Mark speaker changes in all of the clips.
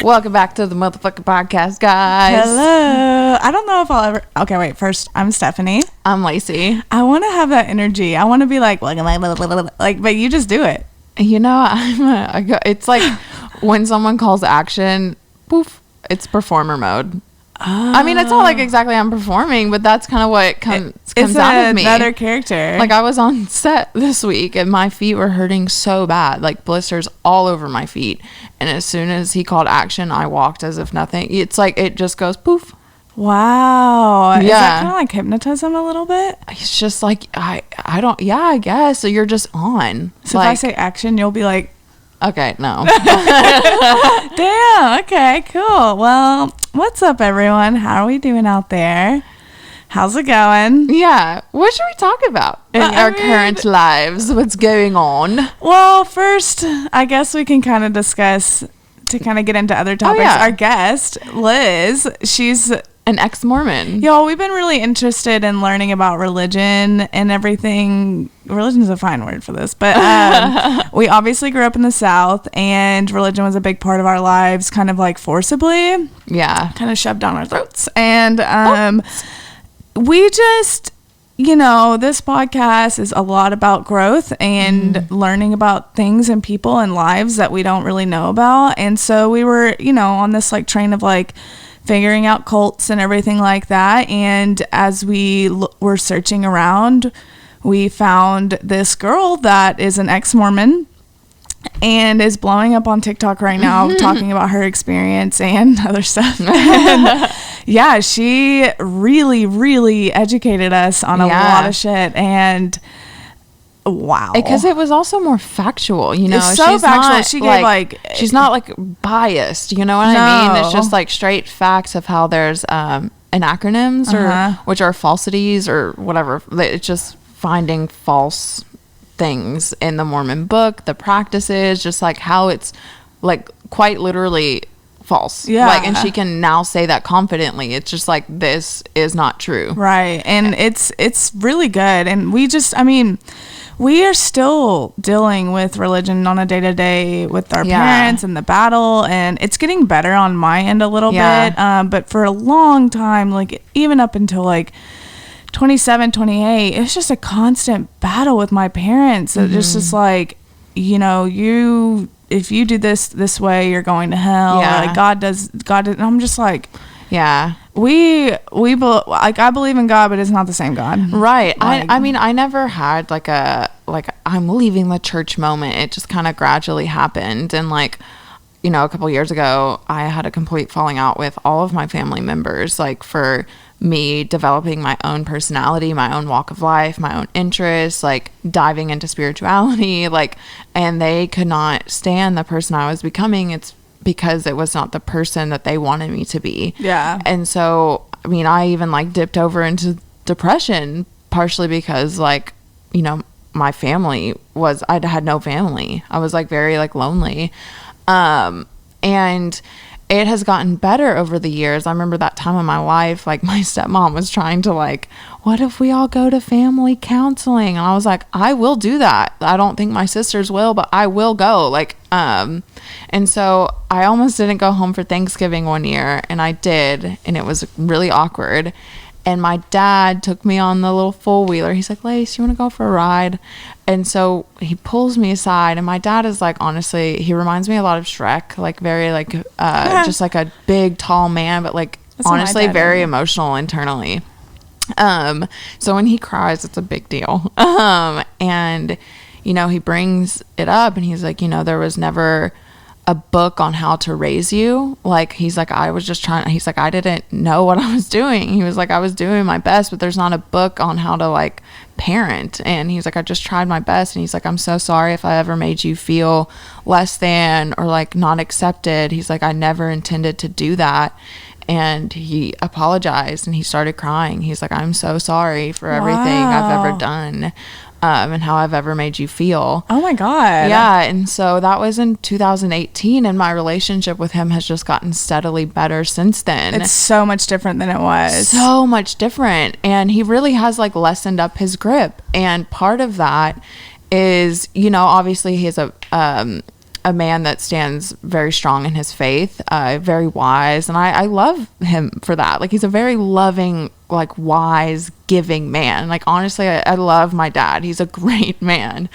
Speaker 1: Welcome back to the motherfucking podcast, guys.
Speaker 2: Hello. I don't know if I'll ever... Okay, wait. First, I'm Stephanie.
Speaker 1: I'm Lacey.
Speaker 2: I want to have that energy. I want to be like, but you just do it.
Speaker 1: You know, it's like when someone calls action, poof, it's performer mode. I mean, it's not like exactly I'm performing, but that's kind of what comes out of me.
Speaker 2: It's another character.
Speaker 1: Like, I was on set this week, and my feet were hurting so bad, like blisters all over my feet. And as soon as he called action, I walked as if nothing. It's like it just goes poof.
Speaker 2: Wow.
Speaker 1: Yeah.
Speaker 2: Is that kind of like hypnotism a little bit?
Speaker 1: It's just like I don't. Yeah, I guess. So you're just on.
Speaker 2: So
Speaker 1: like,
Speaker 2: if I say action, you'll be like,
Speaker 1: okay, no.
Speaker 2: damn. Okay, cool. Well, what's up, everyone? How are we doing out there? How's it going?
Speaker 1: Yeah. What should we talk about in our current lives? What's going on?
Speaker 2: Well, first, I guess we can kind of discuss to kind of get into other topics.
Speaker 1: yeah.
Speaker 2: Our guest, Liz, she's
Speaker 1: An ex-Mormon.
Speaker 2: Y'all, we've been really interested in learning about religion and everything. Religion is a fine word for this, but we obviously grew up in the South, and religion was a big part of our lives, kind of like forcibly.
Speaker 1: Yeah.
Speaker 2: Kind of shoved down our throats. And we just, this podcast is a lot about growth and learning about things and people and lives that we don't really know about. And so we were, on this like train of like figuring out cults and everything like that. And as we were searching around, we found this girl that is an ex-Mormon and is blowing up on TikTok right now, talking about her experience and other stuff. And yeah, she really, really educated us on a lot of shit. And wow,
Speaker 1: because it was also more factual,
Speaker 2: it's so
Speaker 1: she's
Speaker 2: factual.
Speaker 1: Not,
Speaker 2: she gave
Speaker 1: she's not like biased, you know what I mean? It's just like straight facts of how there's anachronisms or which are falsities or whatever. It's just finding false things in the Mormon book, the practices, just like how it's like quite literally false. Like, and she can now say that confidently. It's just like, this is not true,
Speaker 2: right? And it's really good. And we are still dealing with religion on a day-to-day with our parents and the battle, and it's getting better on my end a little bit, but for a long time, like even up until like 27, 28, it's just a constant battle with my parents. It's just like, if you do this way, you're going to hell. Or like God does, and I'm just like, I believe in God, but it's not the same God,
Speaker 1: right? Like, I never had like I'm leaving the church moment. It just kind of gradually happened, and like, a couple years ago, I had a complete falling out with all of my family members, like for me developing my own personality, my own walk of life, my own interests, like diving into spirituality, like, and they could not stand the person I was becoming. It's because it was not the person that they wanted me to be. Yeah. And so, I even like dipped over into depression, partially because like, my family I had no family. I was like very like lonely. And it has gotten better over the years. I remember that time in my life, like my stepmom was trying to like, what if we all go to family counseling? And I was like, I will do that. I don't think my sisters will, but I will go. Like, and so I almost didn't go home for Thanksgiving one year, and I did, and it was really awkward. And my dad took me on the little four-wheeler. He's like, Lace, you want to go for a ride? And so he pulls me aside, and my dad is like, honestly, he reminds me a lot of Shrek, like very like just like a big tall man, but like honestly very emotional internally. So when he cries, it's a big deal. And he brings it up, and he's like, there was never a book on how to raise you. Like, he's like, I didn't know what I was doing. He was like, I was doing my best, but there's not a book on how to like parent. And he's like, I just tried my best. And he's like, I'm so sorry if I ever made you feel less than or like not accepted. He's like, I never intended to do that. And he apologized, and he started crying. He's like, I'm so sorry for everything I've ever done. And how I've ever made you feel. Oh my God. Yeah. And so that was in 2018, and my relationship with him has just gotten steadily better since then.
Speaker 2: It's so much different than it was.
Speaker 1: So much different. And he really has like lessened up his grip. And part of that is, obviously he has a man that stands very strong in his faith, very wise, and I love him for that. Like, he's a very loving, like, wise, giving man. Like, honestly, I love my dad. He's a great man.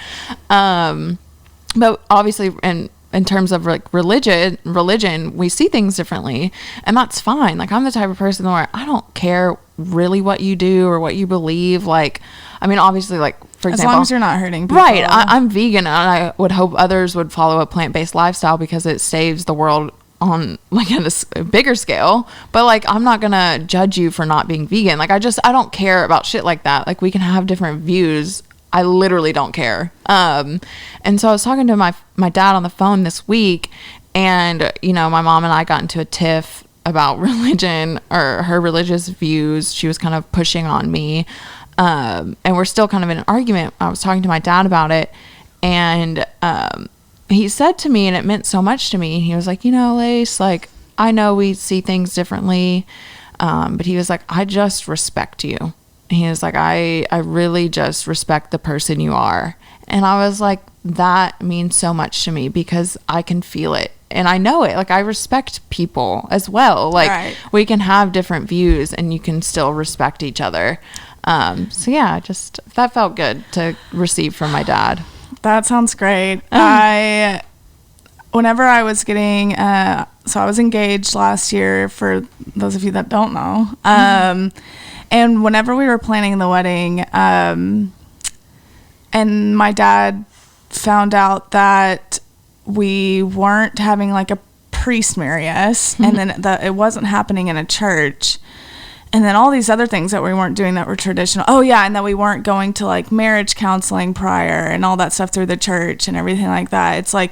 Speaker 1: But obviously, in terms of like religion, we see things differently, and that's fine. Like, I'm the type of person where I don't care really what you do or what you believe. Like, I mean, obviously, like, for example,
Speaker 2: as long as you're not hurting people.
Speaker 1: Right. I'm vegan, and I would hope others would follow a plant-based lifestyle because it saves the world on like a bigger scale. But like, I'm not gonna judge you for not being vegan. Like, I don't care about shit like that. Like, we can have different views. I literally don't care. And so I was talking to my dad on the phone this week, and, you know, my mom and I got into a tiff about religion, or her religious views. She was kind of pushing on me. And we're still kind of in an argument. I was talking to my dad about it, and he said to me, and it meant so much to me, he was like, you know, Lace, like, I know we see things differently, but he was like, I just respect you. He was like, I really just respect the person you are. And I was like, that means so much to me because I can feel it and I know it. Like, I respect people as well. Like, right. We can have different views and you can still respect each other. So yeah, just that felt good to receive from my dad.
Speaker 2: That sounds great. Whenever I was getting, so I was engaged last year, for those of you that don't know. And whenever we were planning the wedding, and my dad found out that we weren't having like a priest marry us, and then it wasn't happening in a church, and then all these other things that we weren't doing that were traditional. Oh yeah, and that we weren't going to like marriage counseling prior and all that stuff through the church and everything like that. It's like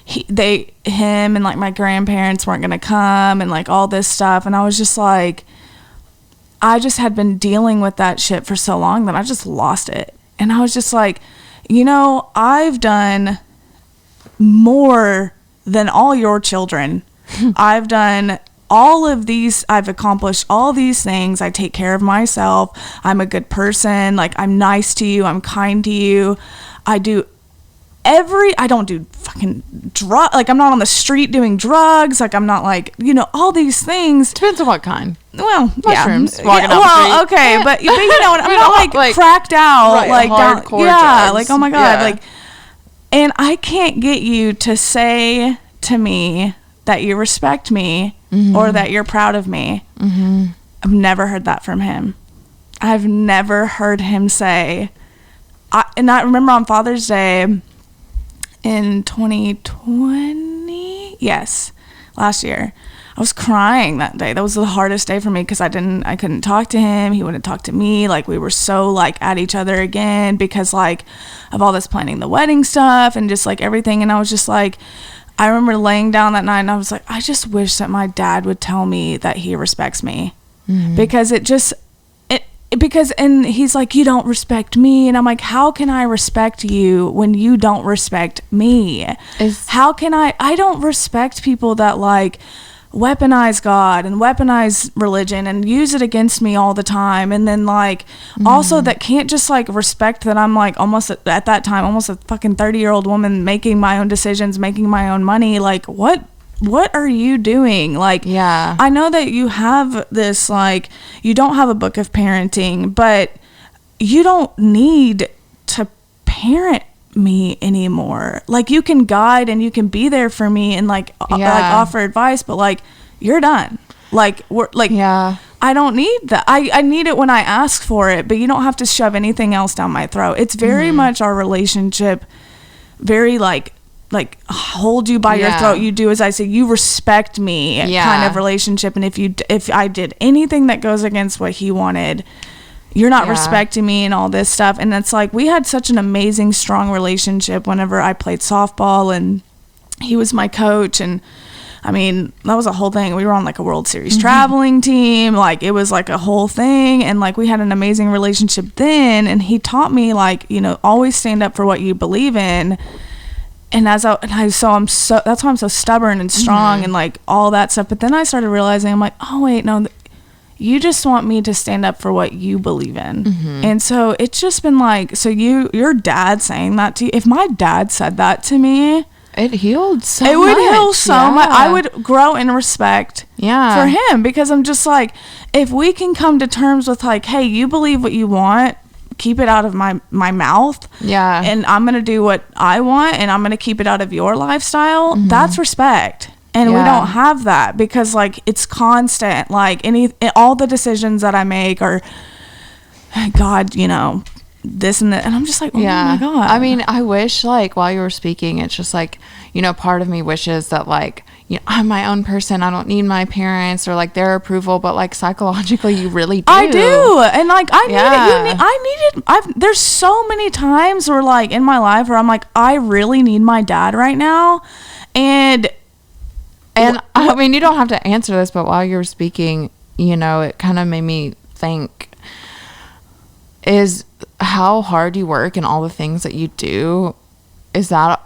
Speaker 2: him and like my grandparents weren't gonna come and like all this stuff, and I was just like, I just had been dealing with that shit for so long that I just lost it. And I was just like, you know, I've done more than all your children. I've done all of these. I've accomplished all these things. I take care of myself. I'm a good person. Like, I'm nice to you. I'm kind to you. I don't do fucking drug. Like, I'm not on the street doing drugs. Like, I'm not like, you know, all these things.
Speaker 1: Depends on what kind.
Speaker 2: Well,
Speaker 1: mushrooms.
Speaker 2: Yeah. Walking down the street. Okay, but you know what? I'm not like cracked out.
Speaker 1: Right,
Speaker 2: like,
Speaker 1: hardcore
Speaker 2: drugs.
Speaker 1: Drugs.
Speaker 2: Like, oh my God. Yeah. Like, and I can't get you to say to me that you respect me or that you're proud of me. I've never heard that from him. I've never heard him say, and I remember on Father's Day in 2020, yes, last year, I was crying that day. That was the hardest day for me because I couldn't talk to him. He wouldn't talk to me. Like, we were so like at each other again because like of all this planning the wedding stuff and just like everything. And I was just like, I remember laying down that night and I was like, I just wish that my dad would tell me that he respects me, because and he's like, you don't respect me. And I'm like, how can I respect you when you don't respect me? How can I don't respect people that like weaponize God and weaponize religion and use it against me all the time, and then like also that can't just like respect that I'm like almost at that time almost a fucking 30-year-old woman making my own decisions, making my own money. Like, what are you doing? Like, yeah, I know that you have this, like, you don't have a book of parenting, but you don't need to parent me anymore. Like, you can guide and you can be there for me and like offer advice, but like, you're done. Like, we're like, yeah, I don't need that. I need it when I ask for it, but you don't have to shove anything else down my throat. It's very much our relationship, very like hold you by your throat, you do as I say, you respect me kind of relationship. And if I did anything that goes against what he wanted, you're not respecting me and all this stuff. And it's like, we had such an amazing, strong relationship whenever I played softball and he was my coach. And I mean, that was a whole thing. We were on like a World Series traveling team. Like, it was like a whole thing. And like, we had an amazing relationship then. And he taught me, like, you know, always stand up for what you believe in. And that's why I'm so stubborn and strong and like all that stuff. But then I started realizing, I'm like, oh wait, no, you just want me to stand up for what you believe in. And so it's just been like, so your dad saying that to you, if my dad said that to me,
Speaker 1: it healed so much.
Speaker 2: It would heal so
Speaker 1: Yeah.
Speaker 2: much. I would grow in respect for him, because I'm just like, if we can come to terms with like, hey, you believe what you want, keep it out of my mouth.
Speaker 1: Yeah.
Speaker 2: And I'm going to do what I want, and I'm going to keep it out of your lifestyle. That's respect. And we don't have that, because like it's constant, like all the decisions that I make are, God, you know, this and that. And I'm just like, oh my God.
Speaker 1: I mean, I wish, like, while you were speaking, it's just like, you know, part of me wishes that, like, you know, I'm my own person. I don't need my parents or like their approval, but like psychologically you really do.
Speaker 2: I do. And like, there's so many times where like in my life where I'm like, I really need my dad right now. And
Speaker 1: I mean, you don't have to answer this, but while you were speaking, you know, it kind of made me think, is how hard you work and all the things that you do, is that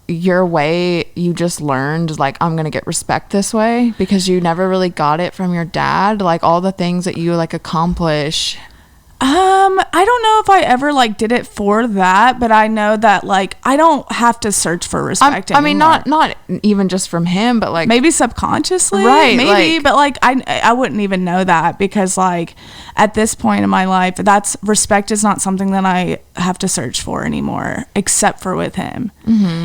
Speaker 1: your way you just learned, like, I'm gonna get respect this way, because you never really got it from your dad, like all the things that you like accomplish?
Speaker 2: I don't know if I ever like did it for that, but I know that like I don't have to search for respect anymore.
Speaker 1: I mean, not even just from him, but like
Speaker 2: maybe subconsciously,
Speaker 1: right?
Speaker 2: Maybe,
Speaker 1: like,
Speaker 2: but like I wouldn't even know that, because like at this point in my life, that's respect is not something that I have to search for anymore, except for with him.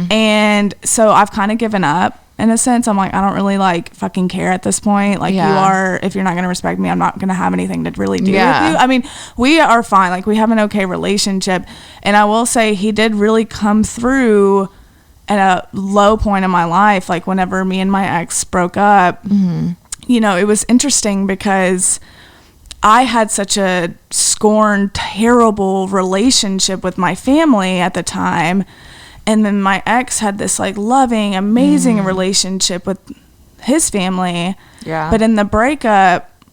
Speaker 2: And so I've kind of given up. In a sense, I'm like, I don't really like fucking care at this point. Like you are, if you're not going to respect me, I'm not going to have anything to really do with you. I mean, we are fine. Like we have an okay relationship. And I will say he did really come through at a low point in my life. Like whenever me and my ex broke up, you know, it was interesting because I had such a scorned, terrible relationship with my family at the time. And then my ex had this like loving, amazing relationship with his family. Yeah. But in the breakup,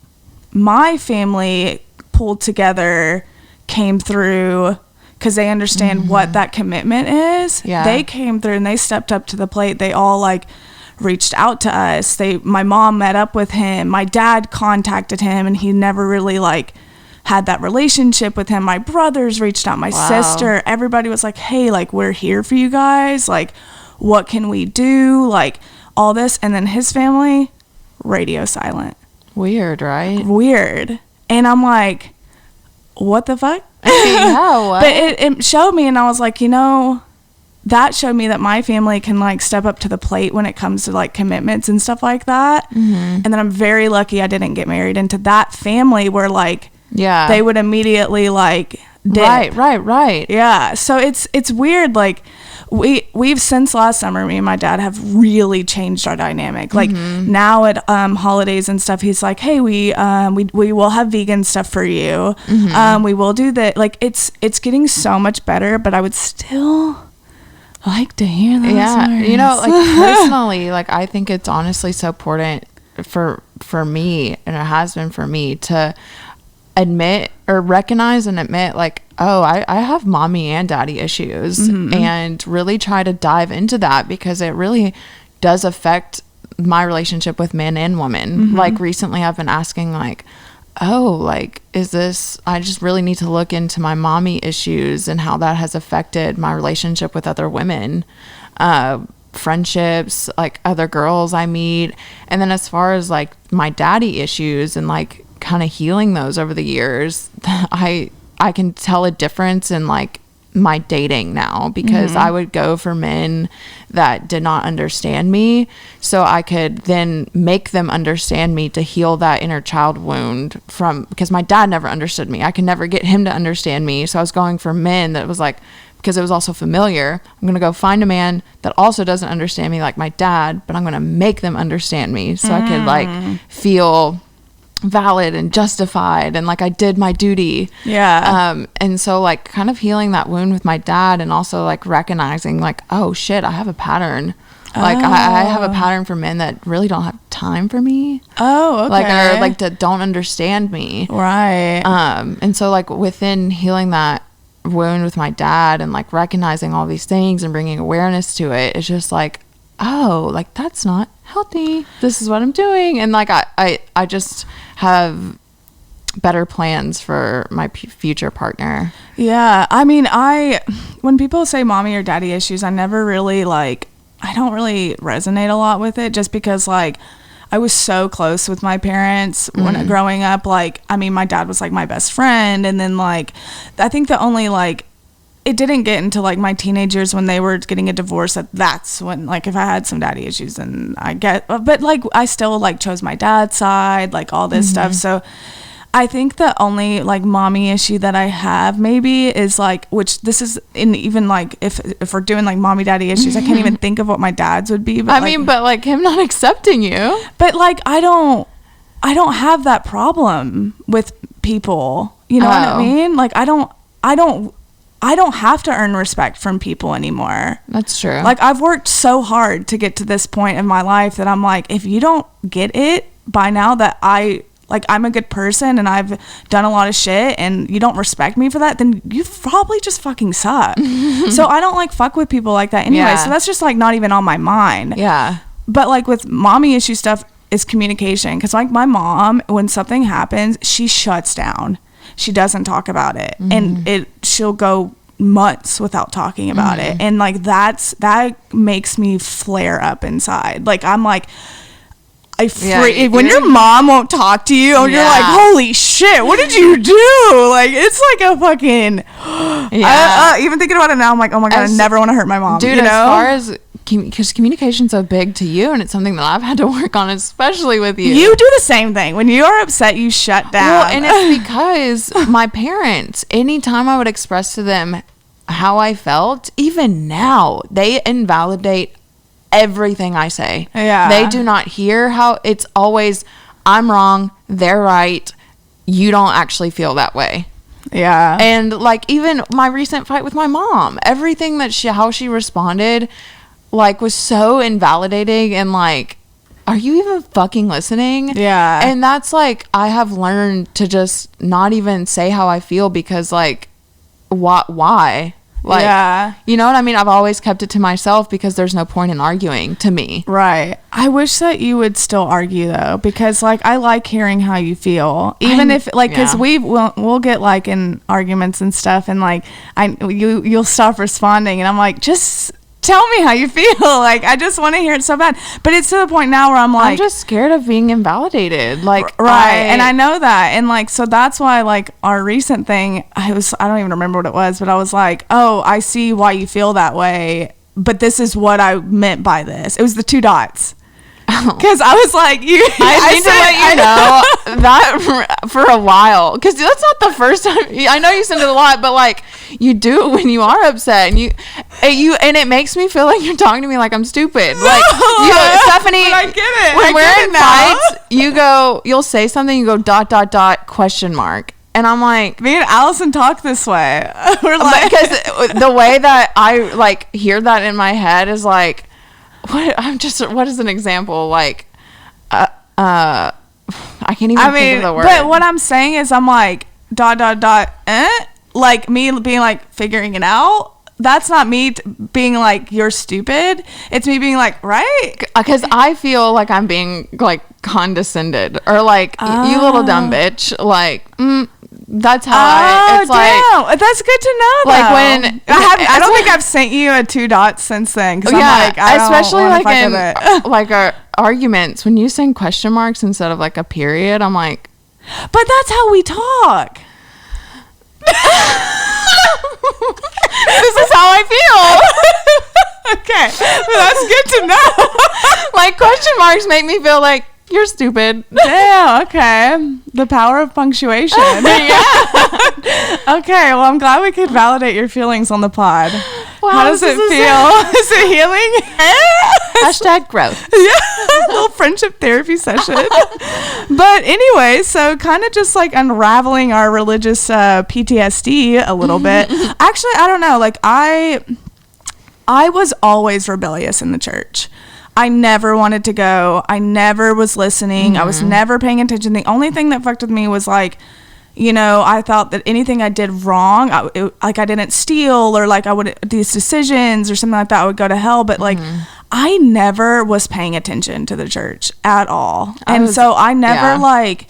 Speaker 2: my family pulled together, came through, because they understand what that commitment is. Yeah. They came through and they stepped up to the plate. They all like reached out to us. My mom met up with him. My dad contacted him, and he never really like had that relationship with him. My brothers reached out, my sister, everybody was like, hey, like we're here for you guys, like what can we do, like all this. And then his family, radio silent.
Speaker 1: Weird, right?
Speaker 2: Weird. And I'm like, what the fuck?
Speaker 1: Yeah, what?
Speaker 2: But it showed me, and I was like, you know, that showed me that my family can like step up to the plate when it comes to like commitments and stuff like that. And then I'm very lucky I didn't get married into that family where like they would immediately like dip.
Speaker 1: Right.
Speaker 2: Yeah. So it's weird. Like we've since last summer, me and my dad have really changed our dynamic. Like now at holidays and stuff, he's like, hey, we will have vegan stuff for you. We will do that. Like it's getting so much better, but I would still like to hear those words.
Speaker 1: You know, like personally, like I think it's honestly so important for me, and it has been for me, to admit or recognize and admit like, oh, I have mommy and daddy issues, and really try to dive into that, because it really does affect my relationship with men and women. Like recently I've been asking like, oh, like I just really need to look into my mommy issues and how that has affected my relationship with other women, friendships, like other girls I meet. And then as far as like my daddy issues and like kind of healing those over the years, I can tell a difference in like my dating now, because I would go for men that did not understand me, so I could then make them understand me to heal that inner child wound because my dad never understood me. I could never get him to understand me, so I was going for men that was like, because it was also familiar, I'm going to go find a man that also doesn't understand me like my dad, but I'm going to make them understand me so I could like feel valid and justified and like I did my duty. And so like kind of healing that wound with my dad, and also like recognizing like, oh shit, I have a pattern. Like I have a pattern for men that really don't have time for me. Like, or like that don't understand me. And so like within healing that wound with my dad and like recognizing all these things and bringing awareness to it, it's just like, oh, like that's not healthy. This is what I'm doing. And like I just have better plans for my future partner.
Speaker 2: Yeah. I mean, when people say mommy or daddy issues, I never really like I don't really resonate a lot with it, just because like I was so close with my parents when growing up. Like, I mean, my dad was like my best friend, and then like I think the only like it didn't get into like my teenage years when they were getting a divorce. That's when, like, if I had some daddy issues, then but like I still like chose my dad's side, like all this stuff. So I think the only like mommy issue that I have maybe is like, which this is in even like if we're doing like mommy daddy issues, I can't even think of what my dad's would be. But I mean,
Speaker 1: but like him not accepting you.
Speaker 2: But like I don't have that problem with people. You know what I mean? Like I don't have to earn respect from people anymore.
Speaker 1: That's true.
Speaker 2: Like I've worked so hard to get to this point in my life that I'm like, if you don't get it by now that I'm a good person and I've done a lot of shit and you don't respect me for that, then you probably just fucking suck. So I don't like fuck with people like that anyway. Yeah. So that's just like not even on my mind.
Speaker 1: Yeah.
Speaker 2: But like with mommy issue stuff is communication. Because like my mom, when something happens, she shuts down. She doesn't talk about it. And she'll go months without talking about it. And like that makes me flare up inside. Like I'm like, when your mom won't talk to you and you're like, holy shit, what did you do? Like, it's like a fucking even thinking about it now, I'm like, oh my god, I never want to hurt my mom,
Speaker 1: dude.
Speaker 2: You know?
Speaker 1: As far as because communication's so big to you, and it's something that I've had to work on, especially with you.
Speaker 2: You do the same thing. When you are upset, you shut down.
Speaker 1: Well, and it's because my parents, anytime I would express to them how I felt, even now, they invalidate everything I say.
Speaker 2: Yeah.
Speaker 1: They do not hear how it's always, I'm wrong, they're right, you don't actually feel that way.
Speaker 2: Yeah.
Speaker 1: And like even my recent fight with my mom, everything that how she responded like was so invalidating and like, are you even fucking listening?
Speaker 2: Yeah.
Speaker 1: And that's like, I have learned to just not even say how I feel because like, why? Like, yeah. You know what I mean? I've always kept it to myself because there's no point in arguing to me.
Speaker 2: Right. I wish that you would still argue though, because like I like hearing how you feel, even if like, because we'll get like in arguments and stuff, and like you'll stop responding, and I'm like, just tell me how you feel. Like I just want to hear it so bad, but it's to the point now where I'm like,
Speaker 1: I'm just scared of being invalidated. Like
Speaker 2: and I know that, and like so that's why like our recent thing, I don't even remember what it was, but I was like, oh, I see why you feel that way, but this is what I meant by this. It was the 2 dots. Because I was like,
Speaker 1: I need to let you know that for a while, because that's not the first time. I know you send it a lot, but like you do it when you are upset, and and it makes me feel like you're talking to me like I'm stupid. Like Stephanie,
Speaker 2: I get it.
Speaker 1: When we're in fights, you'll say something, you go ... question mark. And I'm like,
Speaker 2: me and Allison talk this way. We're like,
Speaker 1: because the way that I like hear that in my head is like, what is an example? Like, I can't even think of the word.
Speaker 2: But what I'm saying is I'm like, ... like me being like figuring it out. That's not me being like, you're stupid. It's me being like, right?
Speaker 1: Because I feel like I'm being like condescended, or like, you little dumb bitch. Like, that's how it's
Speaker 2: damn. Like, that's good to know though.
Speaker 1: Like when
Speaker 2: I don't think I've sent you a 2 dots since then, because I'm like,
Speaker 1: especially like in like our arguments, when you send question marks instead of like a period, I'm like,
Speaker 2: but that's how we talk.
Speaker 1: This is how I feel.
Speaker 2: Okay, well, that's good to know.
Speaker 1: Like question marks make me feel like you're stupid.
Speaker 2: Damn. Okay, the power of punctuation.
Speaker 1: Yeah.
Speaker 2: Okay, well, I'm glad we could validate your feelings on the pod.
Speaker 1: Wow,
Speaker 2: how does it feel? Is it healing?
Speaker 1: #growth.
Speaker 2: Yeah, a little friendship therapy session. But anyway, so kind of just like unraveling our religious PTSD a little bit. Actually, I don't know. Like I was always rebellious in the church. I never wanted to go. I never was listening. I was never paying attention. The only thing that fucked with me was like, you know, I thought that anything I did wrong, like I didn't steal, or like I would, these decisions or something like that, I would go to hell. But like, I never was paying attention to the church at all. So I never like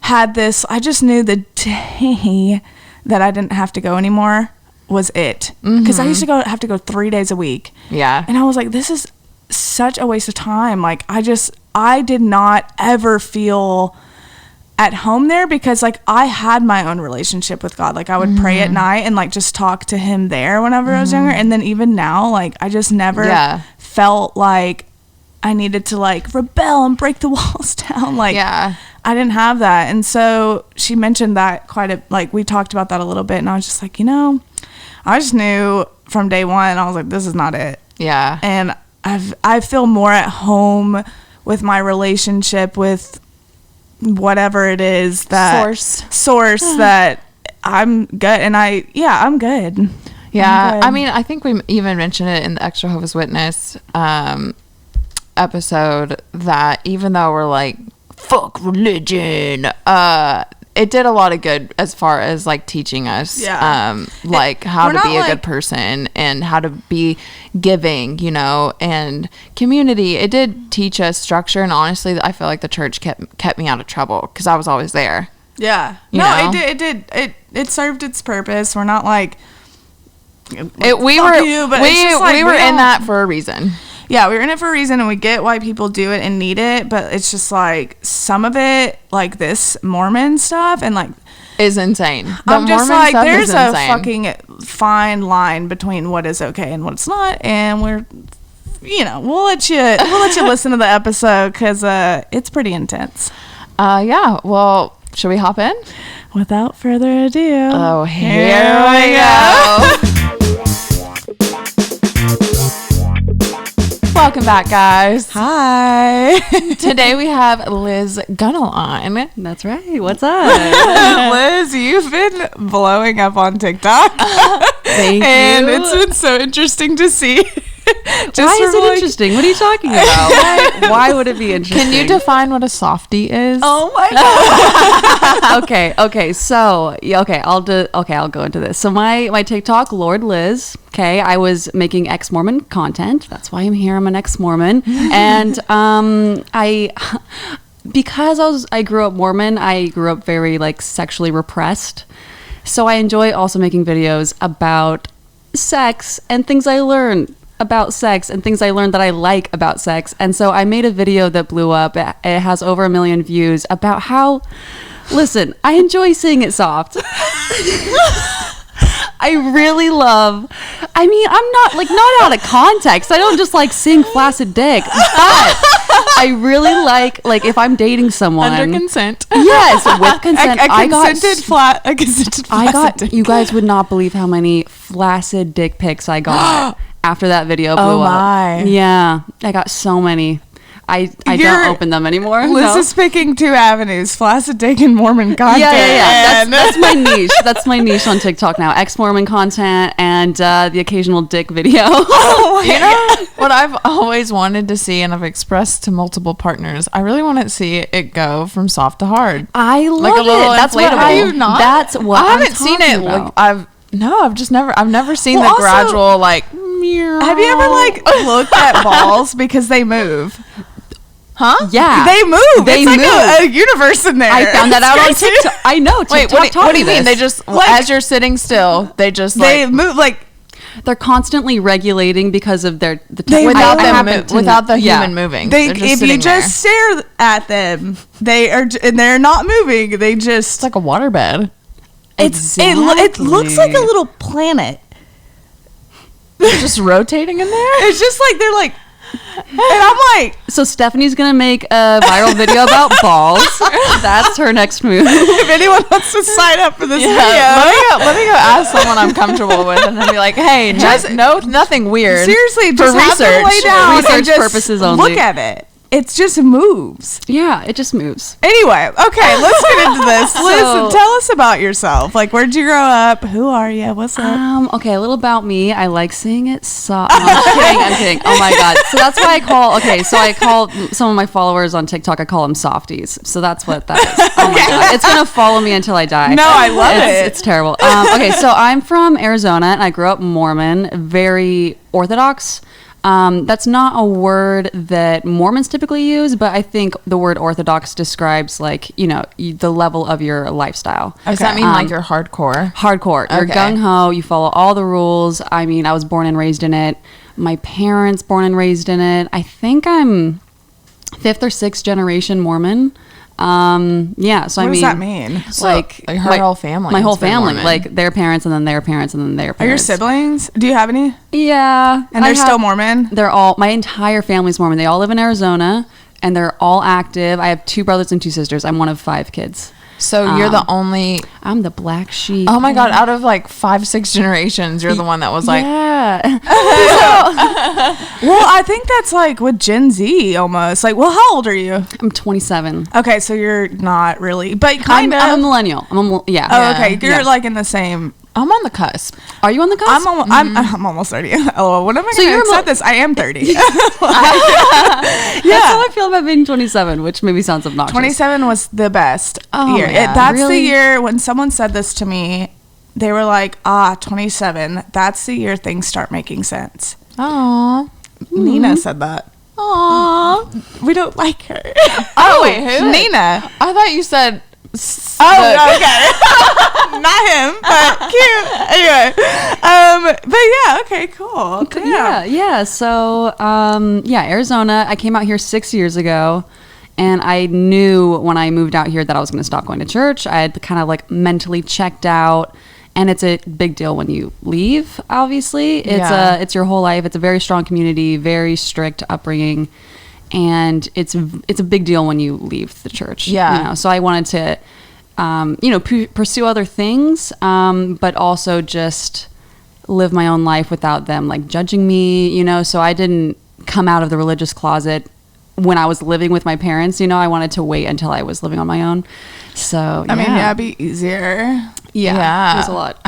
Speaker 2: had this, I just knew the day that I didn't have to go anymore was it. Because I used to have to go 3 days a week.
Speaker 1: Yeah.
Speaker 2: And I was like, this is such a waste of time. Like, I did not ever feel at home there, because like I had my own relationship with God. Like I would pray at night and like just talk to him there whenever I was younger. And then even now, like I just never felt like I needed to like rebel and break the walls down. Like I didn't have that. And so she mentioned that like we talked about that a little bit, and I was just like, I just knew from day one, I was like, this is not it. Yeah. And I feel more at home with my relationship with whatever it is, that source that I'm good. And I'm good.
Speaker 1: Yeah. I mean, I think we even mentioned it in the Extra Jehovah's Witness episode, that even though we're like, fuck religion, it did a lot of good as far as like teaching us like how to be a good person and how to be giving, and community. It did teach us structure, and honestly I feel like the church kept me out of trouble because I was always there. It
Speaker 2: served its purpose. We're not like
Speaker 1: we were in that for a reason.
Speaker 2: Yeah, we were in it for a reason, and we get why people do it and need it, but it's just like some of it, like this Mormon stuff, and like
Speaker 1: is insane.
Speaker 2: I'm just like, there's a fucking fine line between what is okay and what's not, and we'll let you listen to the episode because it's pretty intense.
Speaker 1: Well, should we hop in?
Speaker 2: Without further ado.
Speaker 1: Oh, here we go. Welcome back, guys.
Speaker 2: Hi.
Speaker 1: Today we have Liz Gunnell on.
Speaker 3: That's right. What's up?
Speaker 2: Liz, you've been blowing up on TikTok.
Speaker 3: Thank you.
Speaker 2: And it's been so interesting to see.
Speaker 3: Why is it interesting? What are you talking about? Why would it be interesting?
Speaker 1: Can you define what a softie is?
Speaker 2: Oh my god.
Speaker 3: Okay. So, I'll go into this. So my TikTok, Lord Liz. Okay, I was making ex-Mormon content. That's why I'm here. I'm an ex-Mormon, and because I grew up Mormon. I grew up very like sexually repressed. So I enjoy also making videos about sex and things I learned about sex and things I learned that I like about sex. And so I made a video that blew up. It has over 1 million views about how, listen, I enjoy seeing it soft. I really love, I'm not out of context. I don't just like sing flaccid dick, but I really like if I'm dating someone.
Speaker 1: Under consent.
Speaker 3: Yes, with consent.
Speaker 2: A consented flaccid dick.
Speaker 3: You guys would not believe how many flaccid dick pics I got after that video blew up.
Speaker 1: Oh my.
Speaker 3: Yeah, I got so many. I don't open them anymore.
Speaker 2: Liz is picking two avenues: flaccid dick and Mormon content.
Speaker 3: Yeah. That's my niche. That's my niche on TikTok now: ex-Mormon content and the occasional dick video.
Speaker 1: What I've always wanted to see, and I've expressed to multiple partners, I really want to see it go from soft to hard.
Speaker 3: I love it. That's what
Speaker 1: I haven't seen it.
Speaker 3: About.
Speaker 1: I've never seen the gradual like.
Speaker 2: Have you ever looked at balls because they move?
Speaker 1: Huh?
Speaker 3: Yeah.
Speaker 2: They move.
Speaker 3: They
Speaker 2: it's
Speaker 3: move.
Speaker 2: Like a universe in there.
Speaker 3: I found that out on TikTok. I know.
Speaker 1: Wait, what do you mean? They just, as you're sitting still, they
Speaker 2: move
Speaker 3: they're constantly regulating because of without
Speaker 1: the human moving.
Speaker 2: If you just stare at them, they're not moving. They just.
Speaker 1: It's like a waterbed.
Speaker 2: It looks like a little planet.
Speaker 1: They're just rotating in there?
Speaker 2: It's just like they're like. And I'm like,
Speaker 3: so Stephanie's gonna make a viral video about balls. That's her next move.
Speaker 2: If anyone wants to sign up for this video,
Speaker 1: let me go ask someone I'm comfortable with, and then be like, hey, nothing weird.
Speaker 2: Seriously, just have them lay down
Speaker 3: research purposes only.
Speaker 2: Look at it. It just moves.
Speaker 3: Yeah, it just moves.
Speaker 2: Anyway, okay, let's get into this. Liz, tell us about yourself. Like, where'd you grow up? Who are you? What's up?
Speaker 3: Okay, a little about me. I like seeing it soft. I'm kidding. Oh my God. So that's why I call some of my followers on TikTok, I call them softies. So that's what that is. Oh my God. It's going to follow me until I die.
Speaker 2: No, I love it.
Speaker 3: It's terrible. Okay, so I'm from Arizona and I grew up Mormon, very Orthodox. That's not a word that Mormons typically use, but I think the word Orthodox describes the level of your lifestyle.
Speaker 1: Does that mean like you're hardcore?
Speaker 3: Hardcore. You're gung-ho. You follow all the rules. I mean, I was born and raised in it. My parents born and raised in it. I think I'm 5th or 6th generation Mormon. Yeah, so
Speaker 2: What
Speaker 3: I mean,
Speaker 2: does that mean?
Speaker 1: Like her whole family.
Speaker 3: my whole
Speaker 1: has been
Speaker 3: family,
Speaker 1: Mormon.
Speaker 3: like their parents and then their parents and then their
Speaker 2: Are
Speaker 3: parents.
Speaker 2: your siblings? Do you have any?
Speaker 3: Yeah,
Speaker 2: And they're still Mormon?
Speaker 3: They're all, my entire family's Mormon. They all live in Arizona and they're all active. I have 2 brothers and 2 sisters. I'm one of 5 kids.
Speaker 1: So you're the only.
Speaker 3: I'm the black sheep.
Speaker 1: Oh my god! Out of like 5-6 generations, you're the one that was like.
Speaker 3: yeah.
Speaker 2: Well, I think that's like with Gen Z almost. Like, well, how old are you?
Speaker 3: I'm 27.
Speaker 2: Okay, so you're not really, but kind
Speaker 3: I'm a
Speaker 2: of.
Speaker 3: millennial. Yeah.
Speaker 2: Oh, okay. You're
Speaker 3: Yeah.
Speaker 2: like in the same.
Speaker 1: I'm on the cusp.
Speaker 3: Are you on the cusp?
Speaker 2: I'm almost 30. Oh, when am I
Speaker 3: So
Speaker 2: going to
Speaker 3: you're
Speaker 2: accept this? I am 30.
Speaker 3: That's how I feel about being 27, which maybe sounds obnoxious.
Speaker 2: 27 was the best year.
Speaker 1: yeah.
Speaker 2: That's the
Speaker 3: Really?
Speaker 2: year when someone said this to me. They were like, 27. That's the year things start making sense.
Speaker 1: Aww.
Speaker 2: Nina said that.
Speaker 1: Aww.
Speaker 2: We don't like her.
Speaker 1: Oh wait, who?
Speaker 2: Nina.
Speaker 1: I thought you said.
Speaker 2: Okay. Not him, but cute. Anyway. But yeah, okay, cool.
Speaker 3: Yeah. So, Arizona. I came out here 6 years ago, and I knew when I moved out here that I was going to stop going to church. I had kind of like mentally checked out, and it's a big deal when you leave. Obviously, it's your whole life. It's a very strong community, very strict upbringing. And it's a big deal when you leave the church.
Speaker 1: Yeah.
Speaker 3: You know? So I wanted to, pursue other things, but also just live my own life without them like judging me. So I didn't come out of the religious closet when I was living with my parents. I wanted to wait until I was living on my own. So
Speaker 2: I mean, it'd be easier.
Speaker 3: Yeah. It was a lot.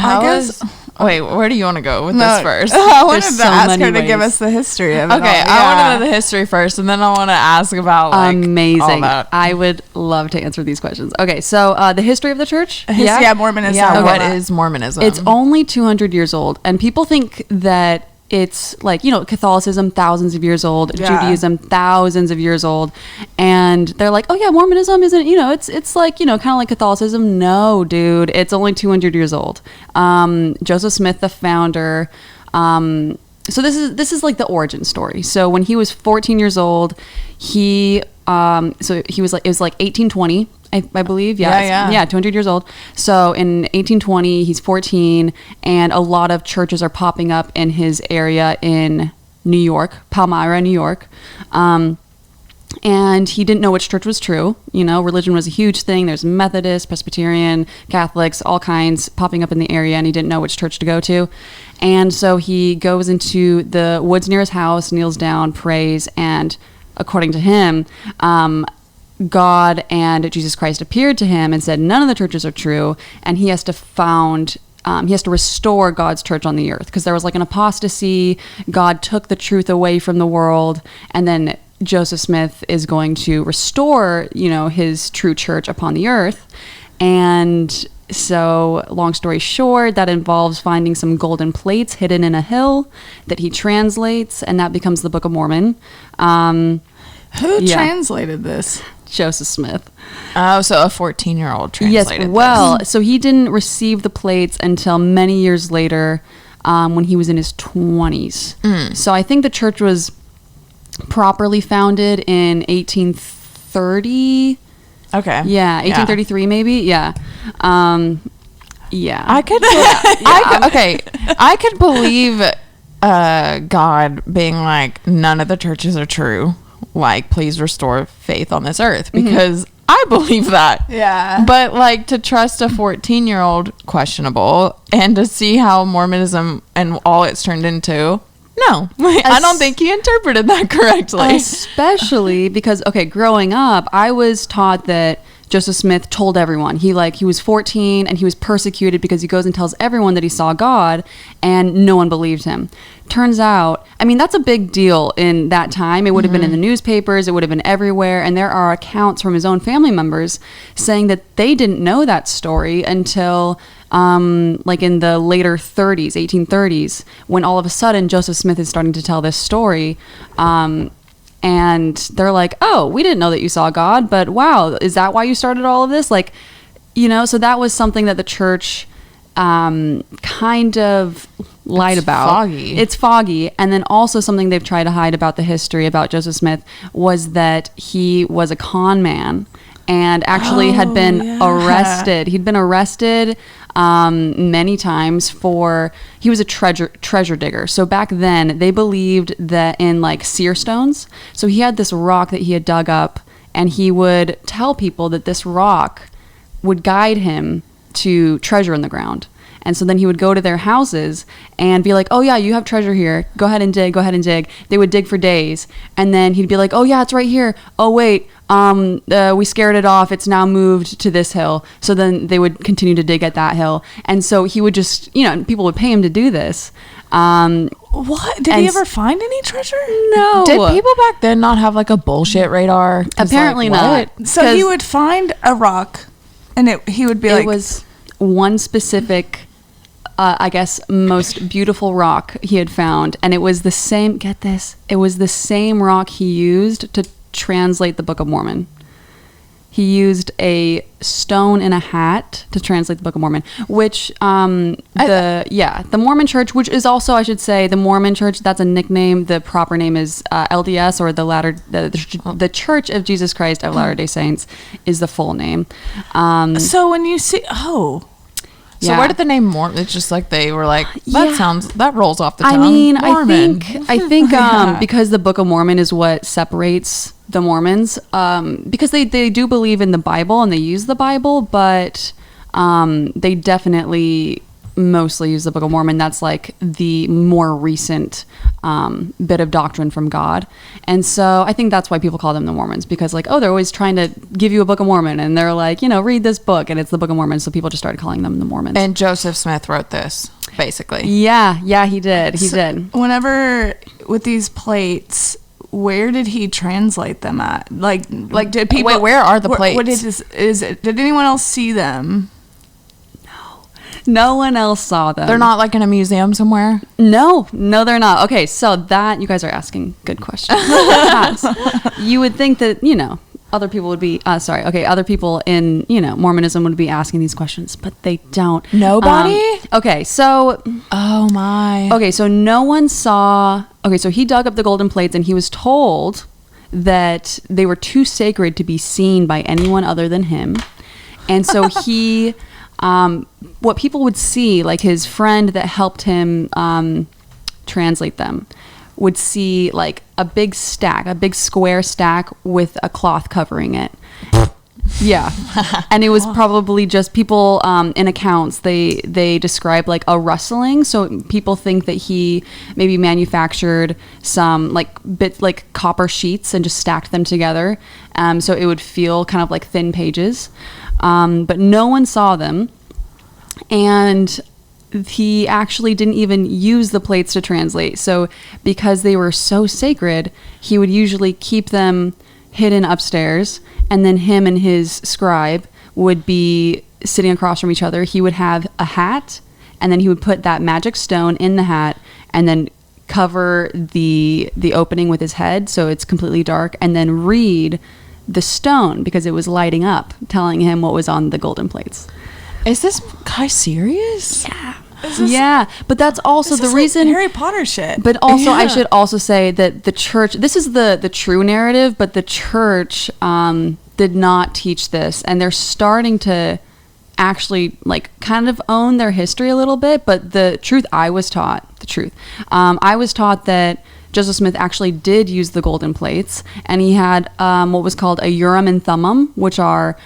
Speaker 1: Wait, where do you want to go with this first?
Speaker 2: I wanted
Speaker 3: There's
Speaker 2: to
Speaker 3: so
Speaker 2: ask
Speaker 3: many
Speaker 2: her to give
Speaker 3: ways.
Speaker 2: us the history of it.
Speaker 1: Okay,
Speaker 2: all.
Speaker 1: I want to know the history first, and then I want to ask about like all
Speaker 3: Amazing.
Speaker 1: that.
Speaker 3: I would love to answer these questions. Okay, so the history of the church.
Speaker 2: Mormonism.
Speaker 1: Yeah,
Speaker 2: Okay.
Speaker 1: what is Mormonism?
Speaker 3: It's only 200 years old, and people think that it's like, Catholicism, thousands of years old,
Speaker 2: Yeah.
Speaker 3: Judaism, thousands of years old, and they're like, oh yeah, Mormonism isn't, it's like, kind of like Catholicism. No, dude, it's only 200 years old. Joseph Smith, the founder, so this is like the origin story. So when he was 14 years old, it was like 1820. I believe, yeah, 200 years old. So in 1820, he's 14, and a lot of churches are popping up in his area in New York, Palmyra, New York. And he didn't know which church was true. Religion was a huge thing. There's Methodist, Presbyterian, Catholics, all kinds popping up in the area, and he didn't know which church to go to. And so he goes into the woods near his house, kneels down, prays, and according to him, God and Jesus Christ appeared to him and said none of the churches are true, and he has to restore God's church on the earth, because there was like an apostasy. God took the truth away from the world, and then Joseph Smith is going to restore, his true church upon the earth. And so, long story short, that involves finding some golden plates hidden in a hill that he translates, and that becomes the Book of Mormon.
Speaker 2: Who translated this?
Speaker 3: Joseph Smith.
Speaker 1: Oh, so a 14-year-old translated
Speaker 3: Yes, so he didn't receive the plates until many years later, when he was in his 20s. So I think the church was properly founded in 1830.
Speaker 1: Okay.
Speaker 3: Yeah, 1833 maybe. Yeah. Yeah.
Speaker 1: I could believe God being like, none of the churches are true. Like, please restore faith on this earth, because I believe that.
Speaker 2: Yeah.
Speaker 1: But like, to trust a 14-year-old, questionable, and to see how Mormonism and all it's turned into, no. I don't think he interpreted that correctly.
Speaker 3: Especially because, growing up, I was taught that Joseph Smith told everyone. He was 14 and he was persecuted because he goes and tells everyone that he saw God, and no one believed him. Turns out, that's a big deal in that time. It would have been in the newspapers, it would have been everywhere, and there are accounts from his own family members saying that they didn't know that story until like in the later 30s, 1830s, when all of a sudden Joseph Smith is starting to tell this story. And they're like, oh, we didn't know that you saw God, but wow, is that why you started all of this? So that was something that the church kind of lied about.
Speaker 1: Foggy.
Speaker 3: It's foggy. And then also something they've tried to hide about the history about Joseph Smith was that he was a con man and actually had been arrested. He'd been arrested many times he was a treasure digger. So back then they believed that in like seer stones. So he had this rock that he had dug up, and he would tell people that this rock would guide him to treasure in the ground. And so then he would go to their houses and be like, oh yeah, you have treasure here. Go ahead and dig. They would dig for days. And then he'd be like, oh yeah, it's right here. Oh wait, we scared it off. It's now moved to this hill. So then they would continue to dig at that hill. And so he would just, people would pay him to do this.
Speaker 2: What? Did he ever find any treasure?
Speaker 3: No.
Speaker 1: Did people back then not have like a bullshit radar?
Speaker 3: Apparently
Speaker 1: like,
Speaker 3: not.
Speaker 2: So he would find a rock and he would be like...
Speaker 3: It was one specific... I guess most beautiful rock he had found, and it was the same, get this, it was the same rock he used to translate the Book of Mormon. He used a stone in a hat to translate the Book of Mormon, which the Mormon Church, which is also, I should say, the Mormon Church, that's a nickname. The proper name is LDS, or the Church of Jesus Christ of Latter-day Saints is the full name.
Speaker 2: So when you see
Speaker 1: So where did the name Mormon? It's just like they were like, that rolls off the tongue.
Speaker 3: I mean,
Speaker 1: Mormon.
Speaker 3: I think because the Book of Mormon is what separates the Mormons, because they do believe in the Bible and they use the Bible, but they definitely mostly use the Book of Mormon. That's like the more recent bit of doctrine from God. And so I think that's why people call them the Mormons, because like, they're always trying to give you a Book of Mormon, and they're like, read this book, and it's the Book of Mormon. So people just started calling them the Mormons.
Speaker 1: And Joseph Smith wrote this, basically.
Speaker 3: Yeah, he did. He did.
Speaker 2: Whenever with these plates, where did he translate them at? Like did people?
Speaker 1: Wait, where are the plates?
Speaker 2: What did anyone else see them?
Speaker 3: No one else saw them.
Speaker 1: They're not like in a museum somewhere?
Speaker 3: No, they're not. Okay, so that, you guys are asking good questions. You would think that, other people would be, other people in, Mormonism would be asking these questions, but they don't.
Speaker 1: Nobody?
Speaker 3: Okay, so.
Speaker 1: Oh my.
Speaker 3: Okay, so no one saw. Okay, so he dug up the golden plates, and he was told that they were too sacred to be seen by anyone other than him. And so he. What people would see, like his friend that helped him translate them, would see like a big square stack with a cloth covering it. Yeah. And it was probably just people in accounts, they describe like a rustling. So people think that he maybe manufactured some like copper sheets and just stacked them together. So it would feel kind of like thin pages. But no one saw them. And he actually didn't even use the plates to translate. So because they were so sacred, he would usually keep them hidden upstairs, and then him and his scribe would be sitting across from each other. He would have a hat, and then he would put that magic stone in the hat and then cover the opening with his head so it's completely dark, and then read the stone because it was lighting up, telling him what was on the golden plates.
Speaker 1: Is this guy serious?
Speaker 3: Yeah. Yeah, but that's also the reason.
Speaker 2: Like Harry Potter shit.
Speaker 3: But also, I should also say that the church, this is the true narrative, but the church did not teach this, and they're starting to actually like kind of own their history a little bit. But the truth, I was taught that Joseph Smith actually did use the golden plates, and he had what was called a Urim and Thummim, which are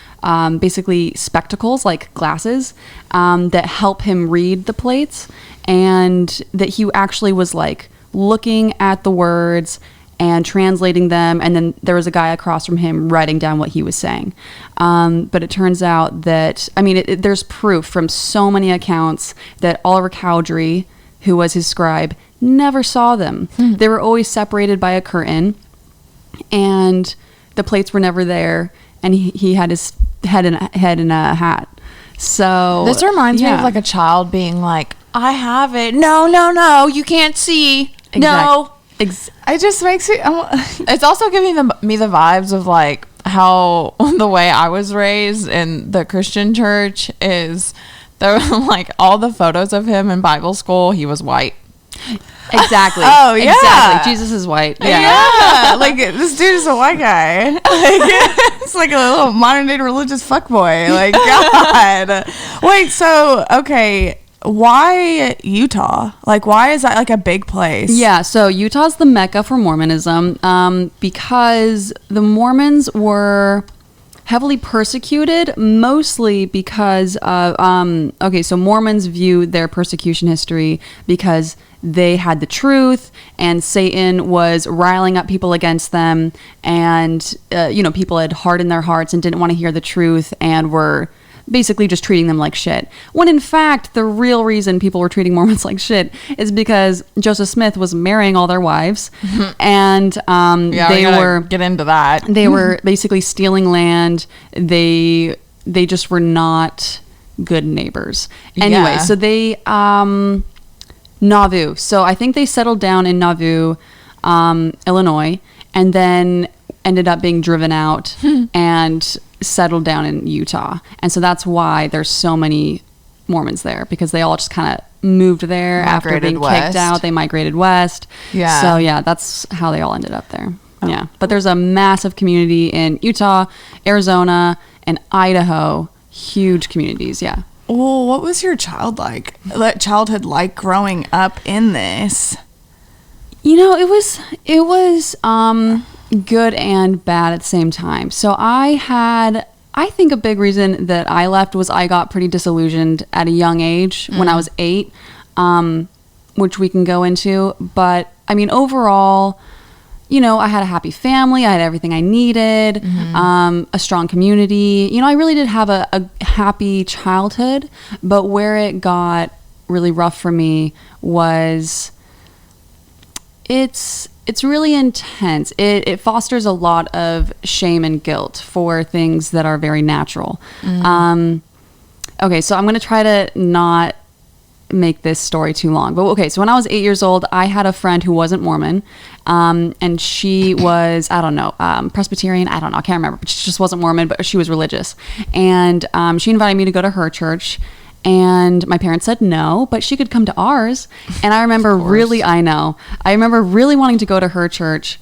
Speaker 3: basically spectacles, like glasses, that help him read the plates, and that he actually was like looking at the words and translating them, and then there was a guy across from him writing down what he was saying. But it turns out that, I mean, there's proof from so many accounts that Oliver Cowdery, who was his scribe, never saw them. They were always separated by a curtain, and the plates were never there, and he had his head in a hat. So
Speaker 1: this reminds me of like a child being like, I have it. No, you can't see. No.
Speaker 2: It just makes me...
Speaker 1: It's also giving me the vibes of like how the way I was raised in the Christian church is There were like all the photos of him in Bible school. He was white.
Speaker 3: Exactly.
Speaker 2: Oh, yeah.
Speaker 3: Exactly. Jesus is white. Yeah.
Speaker 2: Yeah. Like, this dude is a white guy. Like, it's like a little modern day religious fuckboy. Like, God. Wait, so, okay, why Utah? Like, why is that like a big place?
Speaker 3: Yeah, so Utah's the Mecca for Mormonism, because the Mormons were heavily persecuted, mostly because of, so Mormons view their persecution history because they had the truth and Satan was riling up people against them, and, people had hardened their hearts and didn't want to hear the truth and were basically just treating them like shit. When in fact, the real reason people were treating Mormons like shit is because Joseph Smith was marrying all their wives, and they were
Speaker 1: get into that.
Speaker 3: They were basically stealing land. They just were not good neighbors. Anyway, so they Nauvoo. So I think they settled down in Nauvoo, Illinois, and then ended up being driven out and settled down in Utah. And so that's why there's so many Mormons there, because they all just kind of moved there after being kicked out. They migrated west. Yeah. So yeah, that's how they all ended up there. Oh. Yeah. But there's a massive community in Utah, Arizona, and Idaho. Huge communities. Yeah.
Speaker 2: Well, what was your childhood like growing up in this?
Speaker 3: It was good and bad at the same time. So I think a big reason that I left was I got pretty disillusioned at a young age when I was 8, which we can go into. But I mean, overall, I had a happy family. I had everything I needed, a strong community. I really did have a happy childhood, but where it got really rough for me was it's really intense. It fosters a lot of shame and guilt for things that are very natural. Okay, so I'm going to try to not make this story too long. But okay, so when I was 8 years old, I had a friend who wasn't Mormon, and she was, Presbyterian, I can't remember, but she just wasn't Mormon, but she was religious. And she invited me to go to her church, and my parents said no, but she could come to ours. And I remember really wanting to go to her church,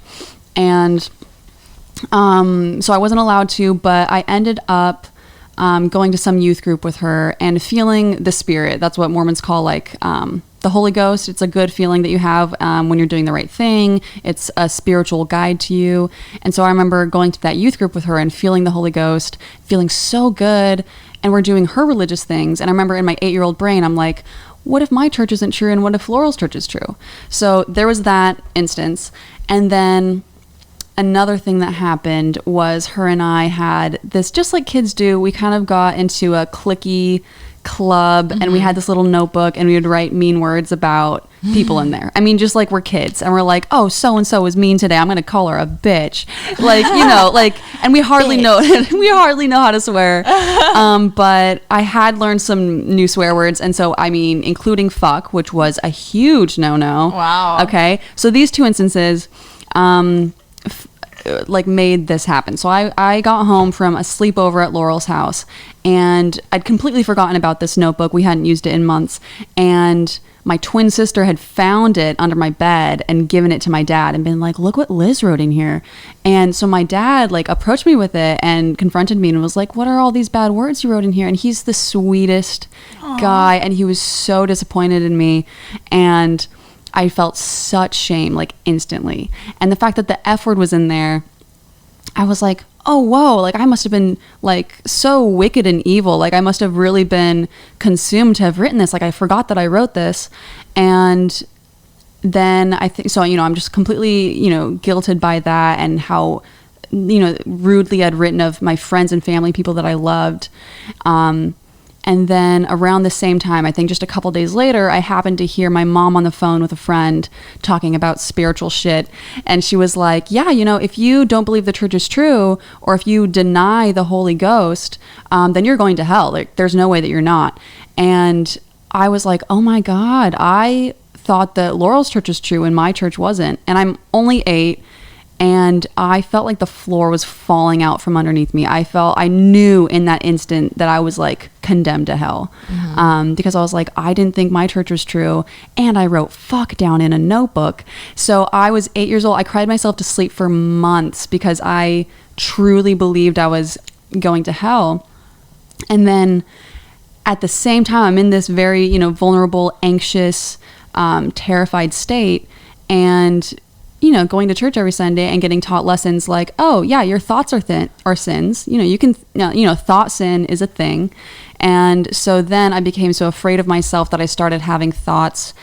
Speaker 3: and so I wasn't allowed to, but I ended up going to some youth group with her and feeling the spirit. That's what Mormons call the Holy Ghost. It's a good feeling that you have when you're doing the right thing. It's a spiritual guide to you. And so I remember going to that youth group with her and feeling the Holy Ghost, feeling so good. And we're doing her religious things. And I remember in my 8-year-old brain, I'm like, what if my church isn't true? And what if Laurel's church is true? So there was that instance. And then another thing that happened was her and I had this, just like kids do, we kind of got into a cliquey club, and we had this little notebook, and we would write mean words about people in there. I mean, just like we're kids, and we're like, oh, so and so was mean today, I'm gonna call her a bitch, and we hardly know how to swear, but I had learned some new swear words, and so I mean, including fuck, which was a huge no-no.
Speaker 1: Wow.
Speaker 3: Okay, so these two instances made this happen. So I got home from a sleepover at Laurel's house, and I'd completely forgotten about this notebook. We hadn't used it in months, and my twin sister had found it under my bed and given it to my dad and been like, look what Liz wrote in here. And so my dad approached me with it and confronted me and was like, what are all these bad words you wrote in here? And he's the sweetest guy, and he was so disappointed in me, and I felt such shame, instantly. And the fact that the F word was in there, I was like, oh, whoa, I must have been, so wicked and evil. I must have really been consumed to have written this. I forgot that I wrote this. And then I think, so, I'm just completely, guilted by that, and how, rudely I'd written of my friends and family, people that I loved. And then around the same time, I think just a couple days later, I happened to hear my mom on the phone with a friend talking about spiritual shit. And she was like, yeah, if you don't believe the church is true, or if you deny the Holy Ghost, then you're going to hell. There's no way that you're not. And I was like, oh my God, I thought that Laurel's church was true and my church wasn't. And I'm only 8. and I felt like the floor was falling out from underneath me. I knew in that instant that I was like condemned to hell, because I was like, I didn't think my church was true, and I wrote fuck down in a notebook. So I was 8 years old. I cried myself to sleep for months because I truly believed I was going to hell. And then at the same time, I'm in this very, vulnerable, anxious, terrified state, and going to church every Sunday and getting taught lessons like, oh yeah, your thoughts are sins. You can, thought sin is a thing. And so then I became so afraid of myself that I started having thoughts,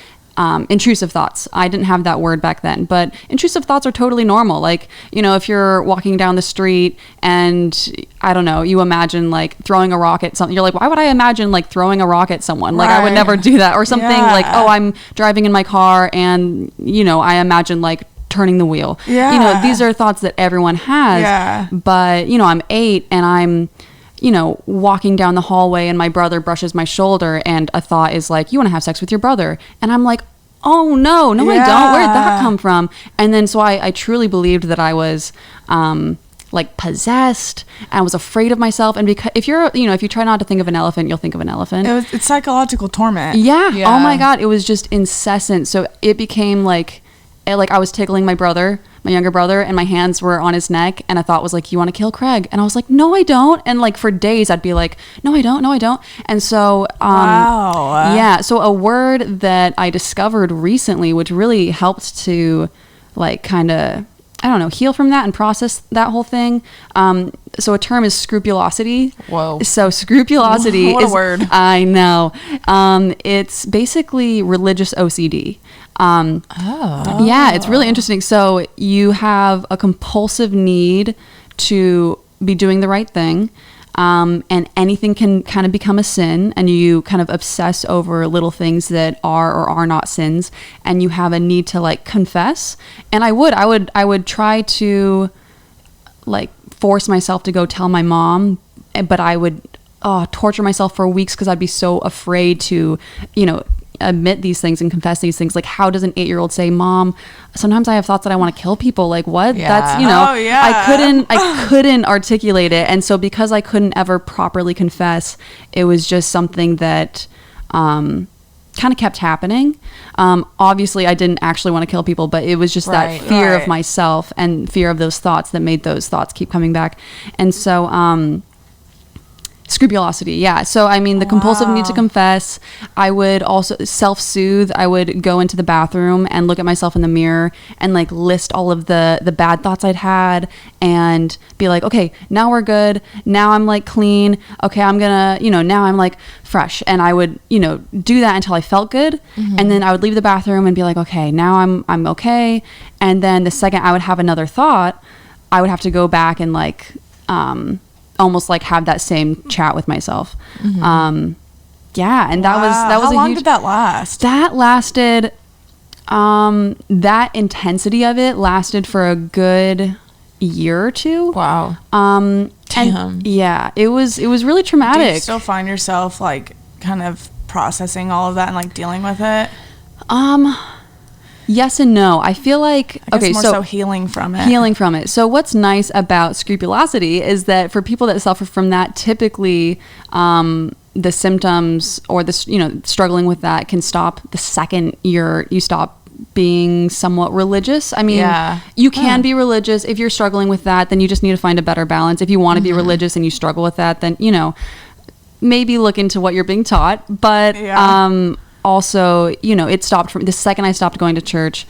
Speaker 3: intrusive thoughts. I didn't have that word back then, but intrusive thoughts are totally normal. Like, if you're walking down the street and I don't know, you imagine like throwing a rock at something. You're like, why would I imagine like throwing a rock at someone? Like I would never do that. Or something like, oh, I'm driving in my car and, I imagine like turning the wheel. These are thoughts that everyone has. But I'm 8 and I'm walking down the hallway and my brother brushes my shoulder and a thought is like, you want to have sex with your brother? And I'm like, oh no, I don't. Where did that come from? And then so I truly believed that I was like possessed. I was afraid of myself. And because if you try not to think of an elephant, you'll think of an elephant.
Speaker 2: It's psychological torment.
Speaker 3: Yeah. Oh my God. It was just incessant. So it became like I was tickling my younger brother, and my hands were on his neck, and a thought was like, you want to kill Craig? And I was like, no, I don't. And like for days I'd be like, no, I don't. And so, so a word that I discovered recently, which really helped to like kind of, I don't know, heal from that and process that whole thing. So a term is scrupulosity.
Speaker 1: Whoa.
Speaker 3: So scrupulosity
Speaker 2: what
Speaker 3: is
Speaker 2: a word.
Speaker 3: I know. It's basically religious OCD. Yeah, it's really interesting. So you have a compulsive need to be doing the right thing. And anything can kind of become a sin, and you kind of obsess over little things that are or are not sins, and you have a need to like confess. And I would try to like force myself to go tell my mom, but I would torture myself for weeks because I'd be so afraid to, admit these things and confess these things. Like, how does an 8-year-old say, Mom, sometimes I have thoughts that I want to kill people? Like, what?
Speaker 1: Yeah.
Speaker 3: That's, I couldn't articulate it. And so because I couldn't ever properly confess, it was just something that kind of kept happening. Obviously I didn't actually want to kill people, but it was just that fear of myself and fear of those thoughts that made those thoughts keep coming back. And so, scrupulosity. Yeah. So, I mean, the compulsive need to confess. I would also self-soothe. I would go into the bathroom and look at myself in the mirror and like list all of the bad thoughts I'd had and be like, okay, now we're good. Now I'm like clean. Okay. I'm gonna, now I'm like fresh. And I would, do that until I felt good. Mm-hmm. And then I would leave the bathroom and be like, okay, now I'm okay. And then the second I would have another thought, I would have to go back and like, almost like have that same chat with myself. Mm-hmm. And that was
Speaker 2: How long did that last?
Speaker 3: That lasted, that intensity of it lasted for a good year or two.
Speaker 1: Wow.
Speaker 3: Damn. And yeah, it was really traumatic.
Speaker 2: Do you still find yourself like kind of processing all of that and like dealing with it?
Speaker 3: Yes and no. I feel like
Speaker 2: so healing from it.
Speaker 3: So what's nice about scrupulosity is that for people that suffer from that, typically the symptoms or the struggling with that can stop the second you stop being somewhat religious. I mean, you can be religious. If you're struggling with that, then you just need to find a better balance. If you want to be religious and you struggle with that, then maybe look into what you're being taught. But also, it stopped from the second I stopped going to church.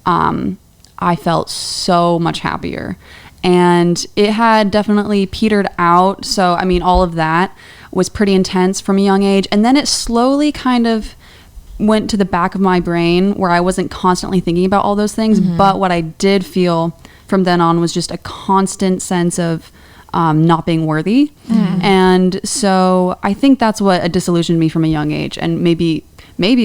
Speaker 3: I felt so much happier, and it had definitely petered out. So, I mean, all of that was pretty intense from a young age. And then it slowly kind of went to the back of my brain where I wasn't constantly thinking about all those things. Mm-hmm. But what I did feel from then on was just a constant sense of not being worthy. Mm-hmm. And so I think that's what disillusioned me from a young age, and maybe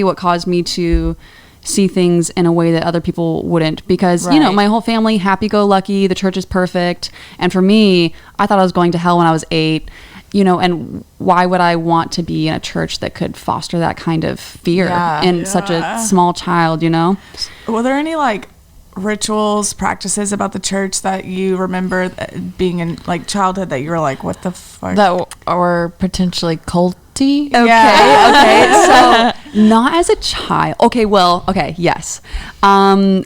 Speaker 3: what caused me to see things in a way that other people wouldn't, because my whole family, happy-go-lucky, the church is perfect, and for me, I thought I was going to hell when I was 8, and why would I want to be in a church that could foster that kind of fear in such a small child?
Speaker 2: Were there any like rituals, practices about the church that you remember being in like childhood that you were like, what the fuck?
Speaker 1: That or potentially culty?
Speaker 3: Okay, okay. So not as a child. Okay, well, okay, yes.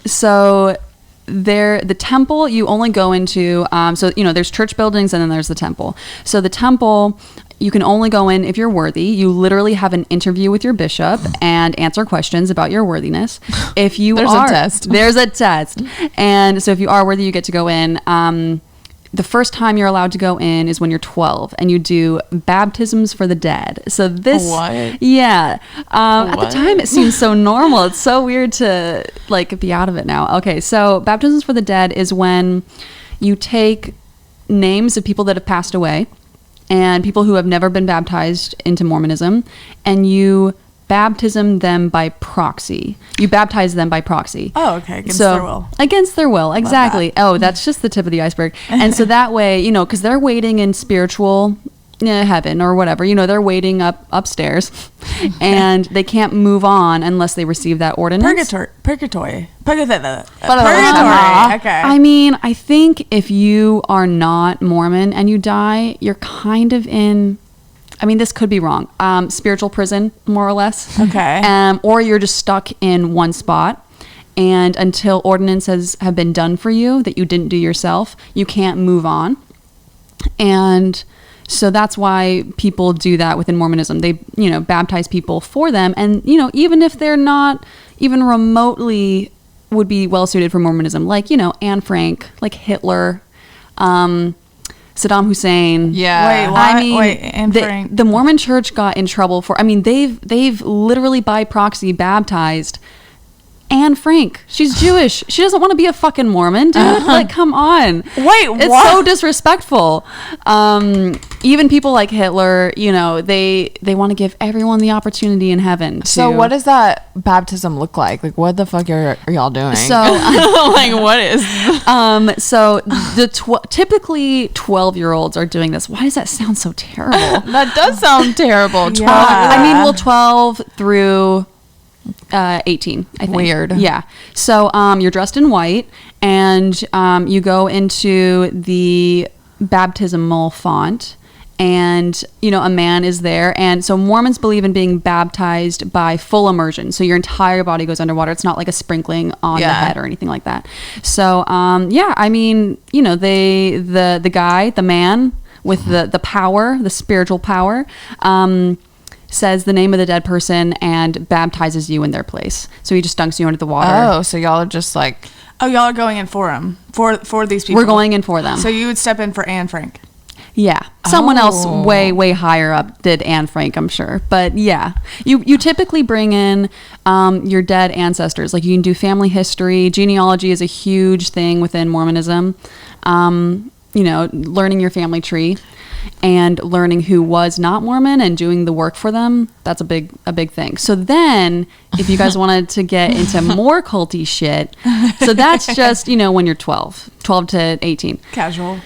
Speaker 3: So the temple you only go into, so there's church buildings and then there's the temple. So the temple, you can only go in if you're worthy. You literally have an interview with your bishop and answer questions about your worthiness. If you
Speaker 1: there's a test.
Speaker 3: And so if you are worthy, you get to go in. The first time you're allowed to go in is when you're 12, and you do baptisms for the dead. So this,
Speaker 1: what?
Speaker 3: Yeah. At the time, it seems so normal. It's so weird to like be out of it now. Okay, so baptisms for the dead is when you take names of people that have passed away and people who have never been baptized into Mormonism, and you baptism them by proxy. You baptize them by proxy.
Speaker 2: Oh, okay. Against their will.
Speaker 3: Against their will, exactly. Oh, that's just the tip of the iceberg. And so that way, because they're waiting in spiritual heaven or whatever, they're waiting upstairs, and they can't move on unless they receive that ordinance.
Speaker 2: Purgatory.
Speaker 3: Purgatory.
Speaker 2: Okay.
Speaker 3: I mean, I think if you are not Mormon and you die, you're kind of in, I mean, this could be wrong, spiritual prison, more or less.
Speaker 2: Okay.
Speaker 3: Or you're just stuck in one spot, and until ordinances have been done for you that you didn't do yourself, you can't move on. And so that's why people do that within Mormonism. They, baptize people for them. And, even if they're not even remotely would be well suited for Mormonism, like, Anne Frank, like Hitler, Saddam Hussein.
Speaker 2: Yeah. Wait, Anne Frank.
Speaker 3: The Mormon Church got in trouble for, they've literally by proxy baptized Anne Frank. She's Jewish. She doesn't want to be a fucking Mormon, dude. Like, come on.
Speaker 2: Wait,
Speaker 3: it's
Speaker 2: what?
Speaker 3: so disrespectful. Even people like Hitler, they want to give everyone the opportunity in heaven.
Speaker 1: So what does that baptism look like? Like, what the fuck are y'all doing?
Speaker 3: So,
Speaker 1: like, what is?
Speaker 3: So typically 12-year-olds are doing this. Why does that sound so terrible?
Speaker 1: That does sound terrible. 12.
Speaker 3: Yeah. 12 through 18, I think.
Speaker 1: Weird.
Speaker 3: Yeah. So you're dressed in white, and you go into the baptismal font, and a man is there. And so Mormons believe in being baptized by full immersion, so your entire body goes underwater. It's not like a sprinkling on the head or anything like that. So the man with the power, the spiritual power, says the name of the dead person and baptizes you in their place. So he just dunks you under the water.
Speaker 1: Oh, so y'all are just like...
Speaker 2: Oh, y'all are going in for him. For these people.
Speaker 3: We're going in for them.
Speaker 2: So you would step in for Anne Frank.
Speaker 3: Yeah. Someone else way, way higher up did Anne Frank, I'm sure. But yeah. You typically bring in your dead ancestors. Like, you can do family history. Genealogy is a huge thing within Mormonism. Learning your family tree and learning who was not Mormon and doing the work for them. That's a big thing. So then if you guys wanted to get into more culty shit, so that's just, when you're 12 to 18.
Speaker 2: Casual.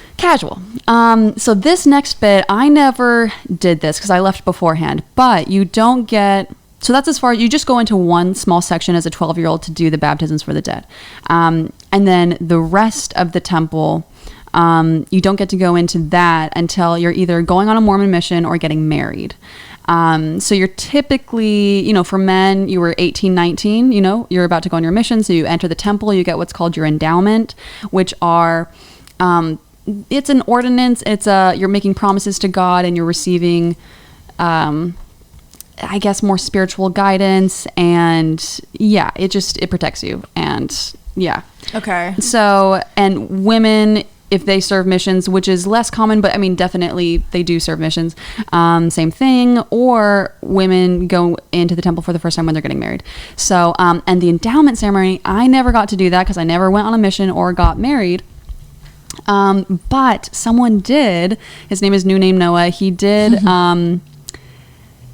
Speaker 3: So this next bit, I never did this because I left beforehand, but you don't get, so that's as far, you just go into one small section as a 12-year-old to do the baptisms for the dead. And then the rest of the temple, you don't get to go into that until you're either going on a Mormon mission or getting married. So you're typically, for men, you were 18, 19, you're about to go on your mission. So you enter the temple, you get what's called your endowment, which are, it's an ordinance. It's you're making promises to God, and you're receiving, I guess, more spiritual guidance, and yeah, it protects you. And yeah.
Speaker 2: Okay.
Speaker 3: So, and women, if they serve missions, which is less common, but definitely they do serve missions, same thing. Or women go into the temple for the first time when they're getting married. So, and the endowment ceremony, I never got to do that because I never went on a mission or got married. But someone did. His name is New Name Noah. He did.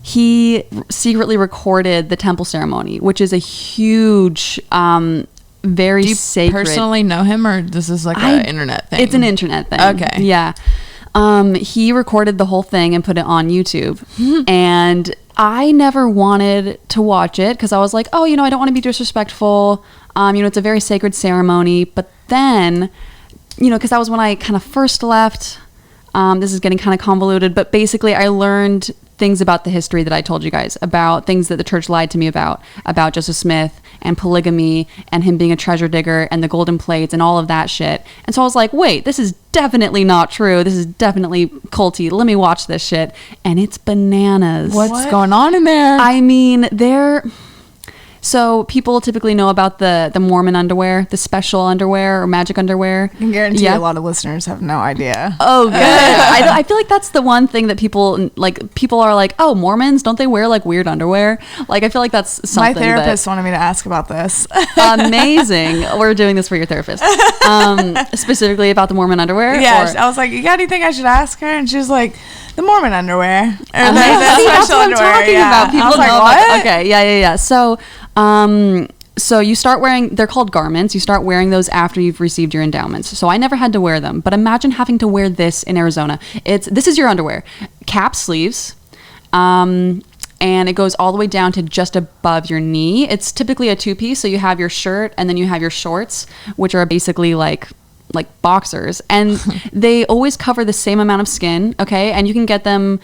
Speaker 3: He secretly recorded the temple ceremony, which is a huge, very sacred.
Speaker 1: Do you personally know him, or this is like an internet thing?
Speaker 3: It's an internet thing.
Speaker 1: Okay.
Speaker 3: Yeah. He recorded the whole thing and put it on YouTube. And I never wanted to watch it because I was like, oh, I don't want to be disrespectful. It's a very sacred ceremony. But then, because that was when I kind of first left. This is getting kind of convoluted, but basically I learned things about the history that I told you guys, about things that the church lied to me about Joseph Smith and polygamy and him being a treasure digger and the golden plates and all of that shit. And so I was like, wait, this is definitely not true. This is definitely culty. Let me watch this shit. And it's bananas.
Speaker 1: What's going on in there?
Speaker 3: I mean, so people typically know about the Mormon underwear, the special underwear or magic underwear.
Speaker 2: I can guarantee a lot of listeners have no idea.
Speaker 3: Oh, good. I feel like that's the one thing that people are like, oh, Mormons, don't they wear like weird underwear? Like, I feel like that's something.
Speaker 2: My therapist wanted me to ask about this.
Speaker 3: Amazing. We're doing this for your therapist. Specifically about the Mormon underwear?
Speaker 2: Yeah. I was like, you got anything I should ask her? And she was like, the Mormon underwear. Or
Speaker 3: See, that's what I'm talking about. People know about that. Okay. Yeah. So you start wearing, they're called garments. You start wearing those after you've received your endowments. So I never had to wear them, but imagine having to wear this in Arizona. This is your underwear, cap sleeves, and it goes all the way down to just above your knee. It's typically a two-piece. So you have your shirt and then you have your shorts, which are basically like boxers, and they always cover the same amount of skin. Okay. And you can get them,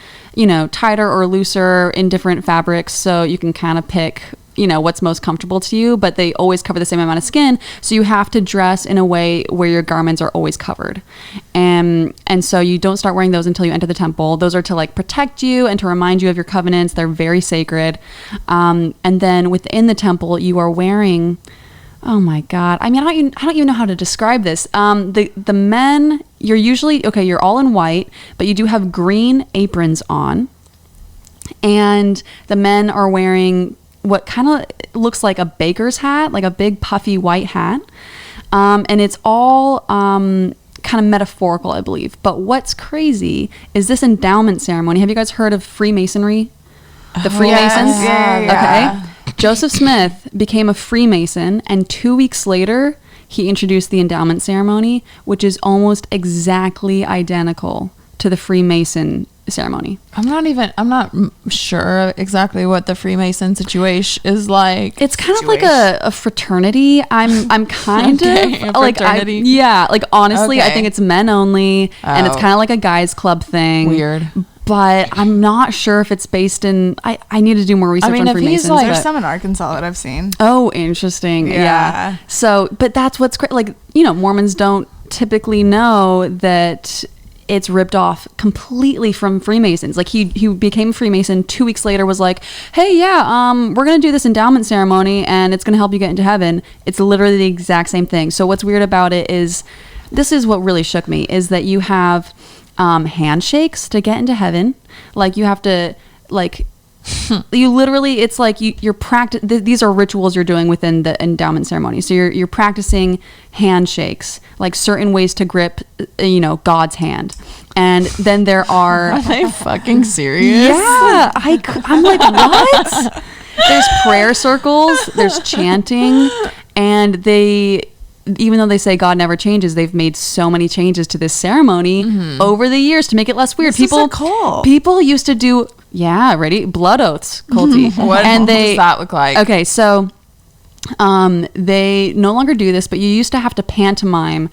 Speaker 3: tighter or looser in different fabrics. So you can kind of pick, what's most comfortable to you, but they always cover the same amount of skin. So you have to dress in a way where your garments are always covered. And so you don't start wearing those until you enter the temple. Those are to like protect you and to remind you of your covenants. They're very sacred. And then within the temple, you are wearing, oh my God. I mean, I don't even know how to describe this. The men, you're usually, okay, you're all in white, but you do have green aprons on. And the men are wearing what kind of looks like a baker's hat, like a big puffy white hat. And it's all kind of metaphorical, I believe. But what's crazy is this endowment ceremony. Have you guys heard of Freemasonry? The Freemasons?
Speaker 2: Yes. Yeah.
Speaker 3: Okay. Joseph Smith became a Freemason, and 2 weeks later, he introduced the endowment ceremony, which is almost exactly identical to the Freemason ceremony.
Speaker 1: I'm not sure exactly what the Freemason situation is like.
Speaker 3: It's kind of like a fraternity. I'm kind
Speaker 1: Okay,
Speaker 3: of
Speaker 1: a
Speaker 3: like,
Speaker 1: fraternity.
Speaker 3: Honestly,
Speaker 1: Okay.
Speaker 3: I think it's men only, and it's kind of like a guys club thing.
Speaker 1: Weird.
Speaker 2: but
Speaker 3: I'm not sure if it's based in. I need to do more research on
Speaker 1: if he's
Speaker 3: Freemasons.
Speaker 1: like-
Speaker 2: There's some in Arkansas that I've seen.
Speaker 3: Oh, interesting. Yeah. So, but that's what's great. Like, you know, Mormons don't typically know that it's ripped off completely from Freemasons. Like he became a Freemason 2 weeks later, was like, hey, yeah, we're going to do this endowment ceremony and it's going to help you get into heaven. It's literally the exact same thing. So what's weird about it is, this is what really shook me, is that you have handshakes to get into heaven. Like you have to, like, you literally, it's like you're these are rituals you're doing within the endowment ceremony. So you're practicing handshakes, like certain ways to grip, God's hand. And then there are
Speaker 1: they fucking serious?
Speaker 3: Yeah, I'm like, what? There's prayer circles, there's chanting, and even though they say God never changes, they've made so many changes to this ceremony over the years to make it less weird.
Speaker 2: This is a cult.
Speaker 3: People used to do, ready? Blood oaths, culty.
Speaker 1: What does that look like?
Speaker 3: Okay, so they no longer do this, but you used to have to pantomime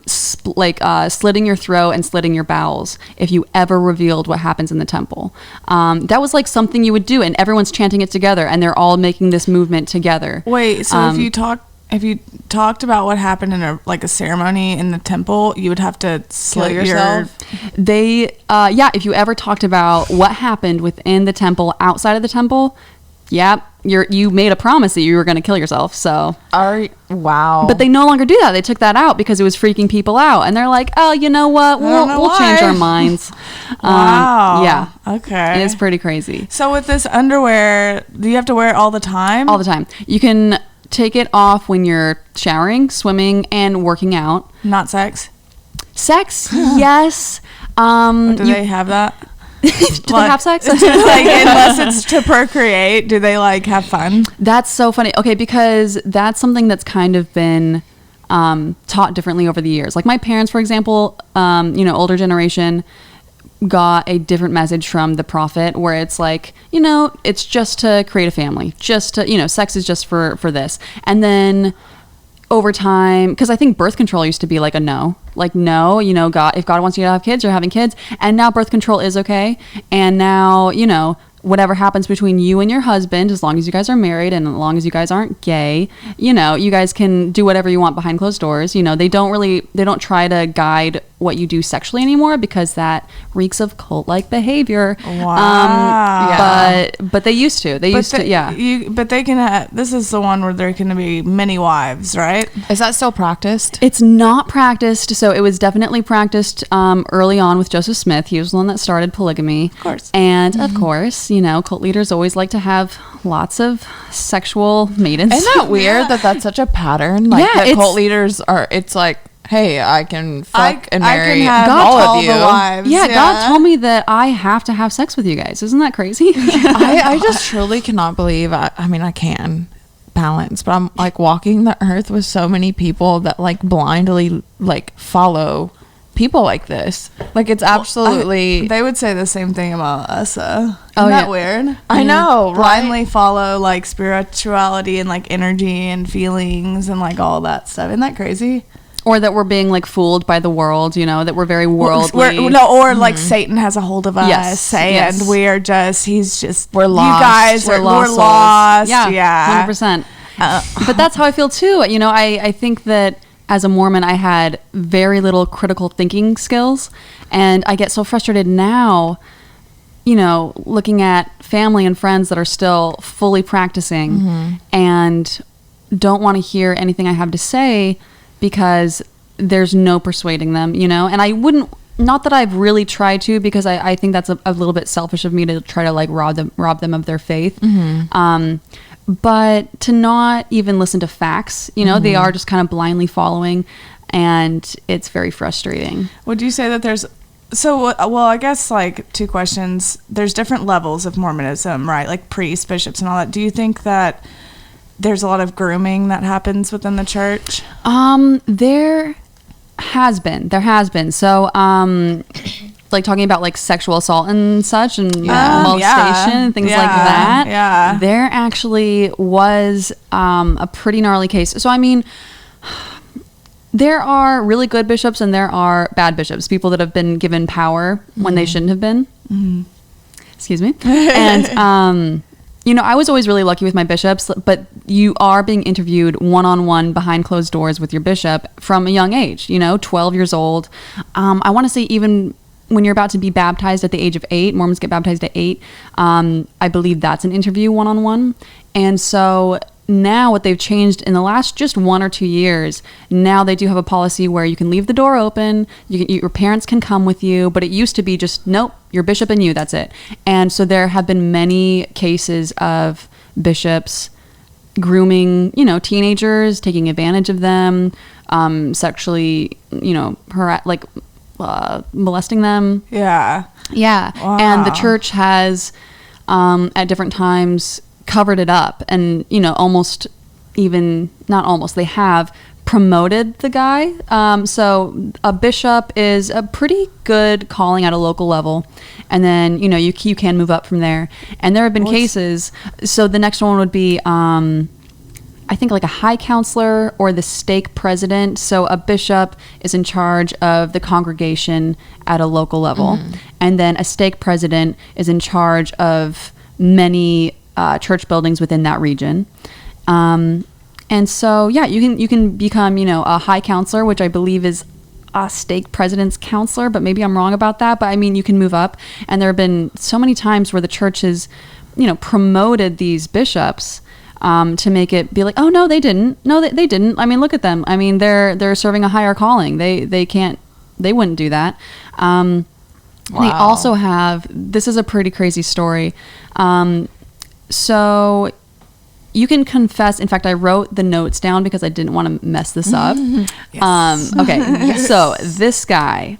Speaker 3: slitting your throat and slitting your bowels if you ever revealed what happens in the temple. That was like something you would do, and everyone's chanting it together, and they're all making this movement together.
Speaker 2: Wait, so if you talked about what happened in a ceremony in the temple, you would have to slit yourself?
Speaker 3: If you ever talked about what happened within the temple, outside of the temple, you made a promise that you were going to kill yourself. So
Speaker 1: wow.
Speaker 3: But they no longer do that. They took that out because it was freaking people out, and they're like, oh, you know what? We'll change our minds.
Speaker 2: Wow.
Speaker 3: Yeah.
Speaker 2: Okay.
Speaker 3: It's pretty crazy.
Speaker 2: So with this underwear, do you have to wear it all the time?
Speaker 3: All the time. You can take it off when you're showering, swimming, and working out.
Speaker 2: Not sex?
Speaker 3: Sex, yes.
Speaker 2: Do they have that?
Speaker 3: Do they have sex?
Speaker 2: Unless it's to procreate, do they have fun?
Speaker 3: That's so funny. Okay, because that's something that's kind of been taught differently over the years. Like my parents, for example, older generation, got a different message from the prophet, where it's like, it's just to create a family, just to, sex is just for this. And then over time, because I think birth control used to be like a no, God, if God wants you to have kids, you're having kids. And now birth control is okay. And now, whatever happens between you and your husband, as long as you guys are married and as long as you guys aren't gay, you guys can do whatever you want behind closed doors. They don't try to guide what you do sexually anymore, because that reeks of cult-like behavior.
Speaker 2: Wow.
Speaker 3: But they used to.
Speaker 2: But they can. This is the one where there can be many wives, right?
Speaker 1: Is that still practiced?
Speaker 3: It's not practiced. So it was definitely practiced early on with Joseph Smith. He was the one that started polygamy.
Speaker 2: Of course.
Speaker 3: And of course, cult leaders always like to have lots of sexual maidens.
Speaker 1: Isn't that weird that that's such a pattern? Like, that cult leaders are, it's like, hey, I can fuck and marry all of you.
Speaker 2: Wives.
Speaker 3: Yeah, God told me that I have to have sex with you guys. Isn't that crazy?
Speaker 1: I just truly cannot believe, I can balance, but I'm like walking the earth with so many people that like blindly like follow people like this. Like, it's absolutely...
Speaker 2: they would say the same thing about us. Isn't that weird?
Speaker 1: I know,
Speaker 2: Blindly follow like spirituality and like energy and feelings and like all that stuff. Isn't that crazy?
Speaker 3: Or that we're being like fooled by the world, that we're very worldly.
Speaker 2: Like Satan has a hold of us, and we're lost.
Speaker 1: We're
Speaker 2: lost. We're lost.
Speaker 3: Yeah, 100%. But that's how I feel too. I think that as a Mormon, I had very little critical thinking skills, and I get so frustrated now, looking at family and friends that are still fully practicing and don't want to hear anything I have to say, because there's no persuading them, and I wouldn't, not that I've really tried to, because I think that's a little bit selfish of me to try to like rob them of their faith. But to not even listen to facts, they are just kind of blindly following, and it's very frustrating.
Speaker 2: Would you say that there's, I guess like two questions. There's different levels of Mormonism, right? Like priests, bishops, and all that. Do you think that there's a lot of grooming that happens within the church?
Speaker 3: There has been. So, like talking about like sexual assault and such, and molestation and things like that.
Speaker 2: Yeah.
Speaker 3: There actually was a pretty gnarly case. So, there are really good bishops and there are bad bishops, people that have been given power when they shouldn't have been. Excuse me. And, I was always really lucky with my bishops, but you are being interviewed one-on-one behind closed doors with your bishop from a young age, 12 years old. I want to say even when you're about to be baptized at the age of 8, Mormons get baptized at 8. I believe that's an interview one-on-one. And so now what they've changed in the last just 1 or 2 years, now they do have a policy where you can leave the door open, your parents can come with you, but it used to be just, nope, your bishop and you, that's it. And so there have been many cases of bishops grooming, teenagers, taking advantage of them, sexually, molesting them.
Speaker 2: Yeah.
Speaker 3: Wow. And the church has, at different times, covered it up, and they have promoted the guy. So a bishop is a pretty good calling at a local level, and then you can move up from there. And there have been cases. So the next one would be I think like a high counselor or the stake president. So a bishop is in charge of the congregation at a local level, and then a stake president is in charge of many church buildings within that region. And so, you can become, a high counselor, which I believe is a stake president's counselor, but maybe I'm wrong about that. But you can move up. And there have been so many times where the church has, promoted these bishops to make it be like, oh, no, they didn't. No, they didn't. Look at them. They're serving a higher calling. They wouldn't do that. Wow. They also have, this is a pretty crazy story. So you can confess. In fact, I wrote the notes down because I didn't want to mess this up. Yes. Okay. Yes. So this guy,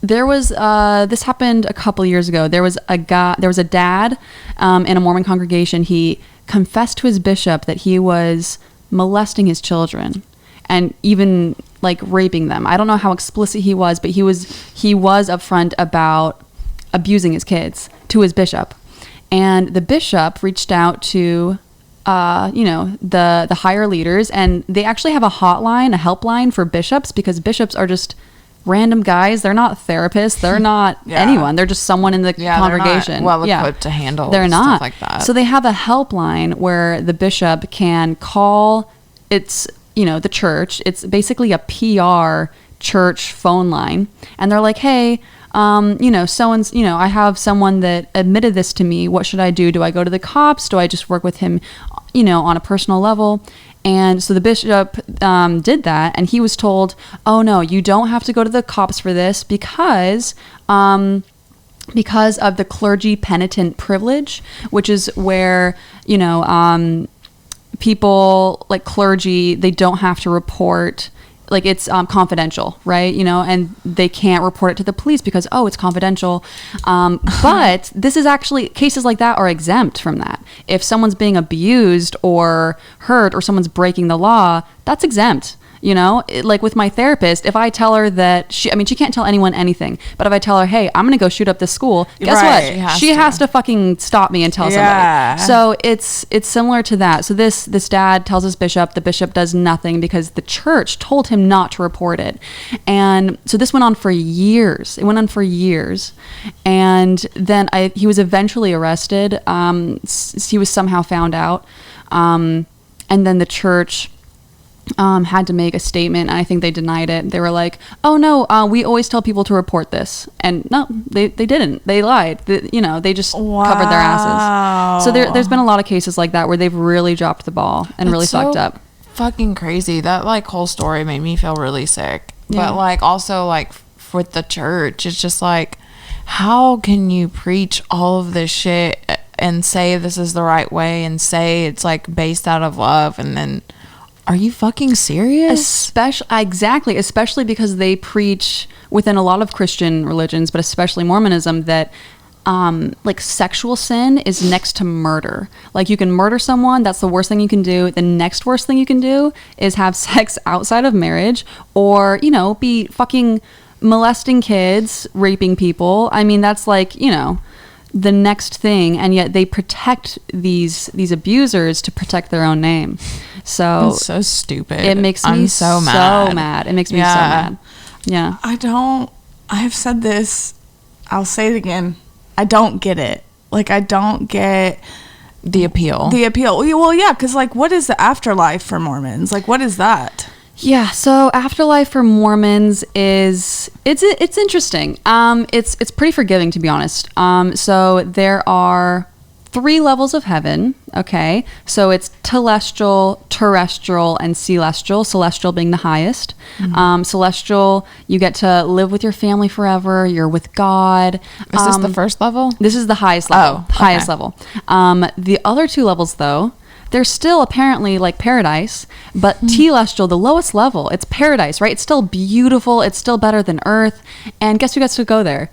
Speaker 3: there was, this happened a couple years ago. There was a dad, in a Mormon congregation. He confessed to his bishop that he was molesting his children. and even like raping them. I don't know how explicit he was, but he was upfront about abusing his kids to his bishop. And the bishop reached out to the higher leaders, and they actually have a hotline, a helpline for bishops, because bishops are just random guys. They're not therapists. They're not anyone. They're just someone in the congregation.
Speaker 1: Well equipped to handle
Speaker 3: they're
Speaker 1: stuff
Speaker 3: not
Speaker 1: like that.
Speaker 3: So they have a helpline where the bishop can call. It's the church. It's basically a PR church phone line, and they're like, hey, someone's, I have someone that admitted this to me. What should I do? Do I go to the cops? Do I just work with him, on a personal level? And so the bishop did that, and he was told, oh no, you don't have to go to the cops for this because of the clergy penitent privilege, which is where, people like clergy, they don't have to report, like it's confidential, right? And they can't report it to the police because, it's confidential. But this is actually, cases like that are exempt from that. If someone's being abused or hurt or someone's breaking the law, that's exempt. Like with my therapist, if I tell her that she can't tell anyone anything, but if I tell her, hey, I'm going to go shoot up this school, guess what? She has to fucking stop me and tell somebody. So it's similar to that. So this dad tells his bishop, the bishop does nothing because the church told him not to report it. And so this went on for years. It went on for years. And then he was eventually arrested. He was somehow found out. And then the church had to make a statement, and I think they denied it. They were like, oh no, we always tell people to report this. And no, they didn't. They lied. They just covered their asses. So there's been a lot of cases like that where they've really dropped the ball and really fucked up.
Speaker 1: Fucking crazy. That like whole story made me feel really sick. But like also like with the church, it's just like, how can you preach all of this shit and say this is the right way and say it's like based out of love, and then are you fucking serious? Especially because they preach within a lot of Christian religions, but especially Mormonism, that like sexual sin is next to murder. Like you can murder someone, that's the worst thing you can do. The next worst thing you can do is have sex outside of marriage, or be fucking molesting kids, raping people. I mean, that's like, the next thing, and yet they protect these abusers to protect their own name. So it's so stupid.
Speaker 3: It makes me so mad. It makes me so mad. Yeah.
Speaker 2: I have said this, I'll say it again. I don't get it. Like, I don't get
Speaker 1: the appeal.
Speaker 2: Well, yeah, because like, what is the afterlife for Mormons? Like, what is that?
Speaker 3: Yeah, so afterlife for Mormons is it's interesting. It's pretty forgiving, to be honest. So there are 3 levels of heaven. Okay, so it's telestial, terrestrial, and celestial. Celestial being the highest. Mm-hmm. Celestial, you get to live with your family forever. You're with God.
Speaker 1: Is this the first level?
Speaker 3: This is the highest level. Highest level. The other 2 levels, though, they're still apparently like paradise, but telestial, the lowest level, it's paradise, right? It's still beautiful. It's still better than Earth. And guess who gets to go there?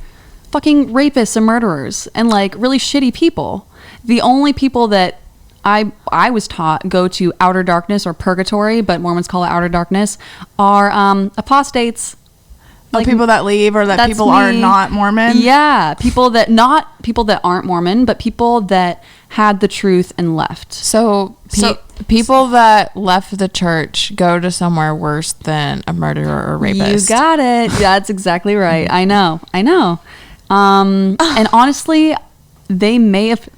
Speaker 3: Fucking rapists and murderers and like really shitty people. The only people that I was taught go to outer darkness or purgatory, but Mormons call it outer darkness, are apostates.
Speaker 2: Like people that leave, or that people are not Mormon.
Speaker 3: Yeah, people that aren't Mormon, but people that had the truth and left.
Speaker 1: So people that left the church go to somewhere worse than a murderer or rapist.
Speaker 3: You got it. That's exactly right. I know. And honestly, they may have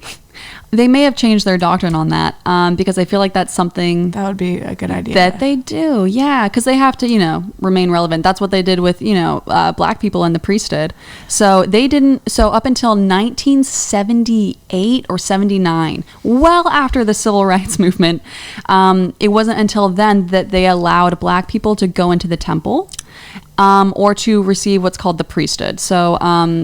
Speaker 3: changed their doctrine on that, because I feel like that's something
Speaker 2: that would be a good idea
Speaker 3: that they do. Yeah, because they have to, remain relevant. That's what they did with, black people in the priesthood. So they didn't. So up until 1978 or 79, well after the civil rights movement, it wasn't until then that they allowed black people to go into the temple. Or to receive what's called the priesthood. So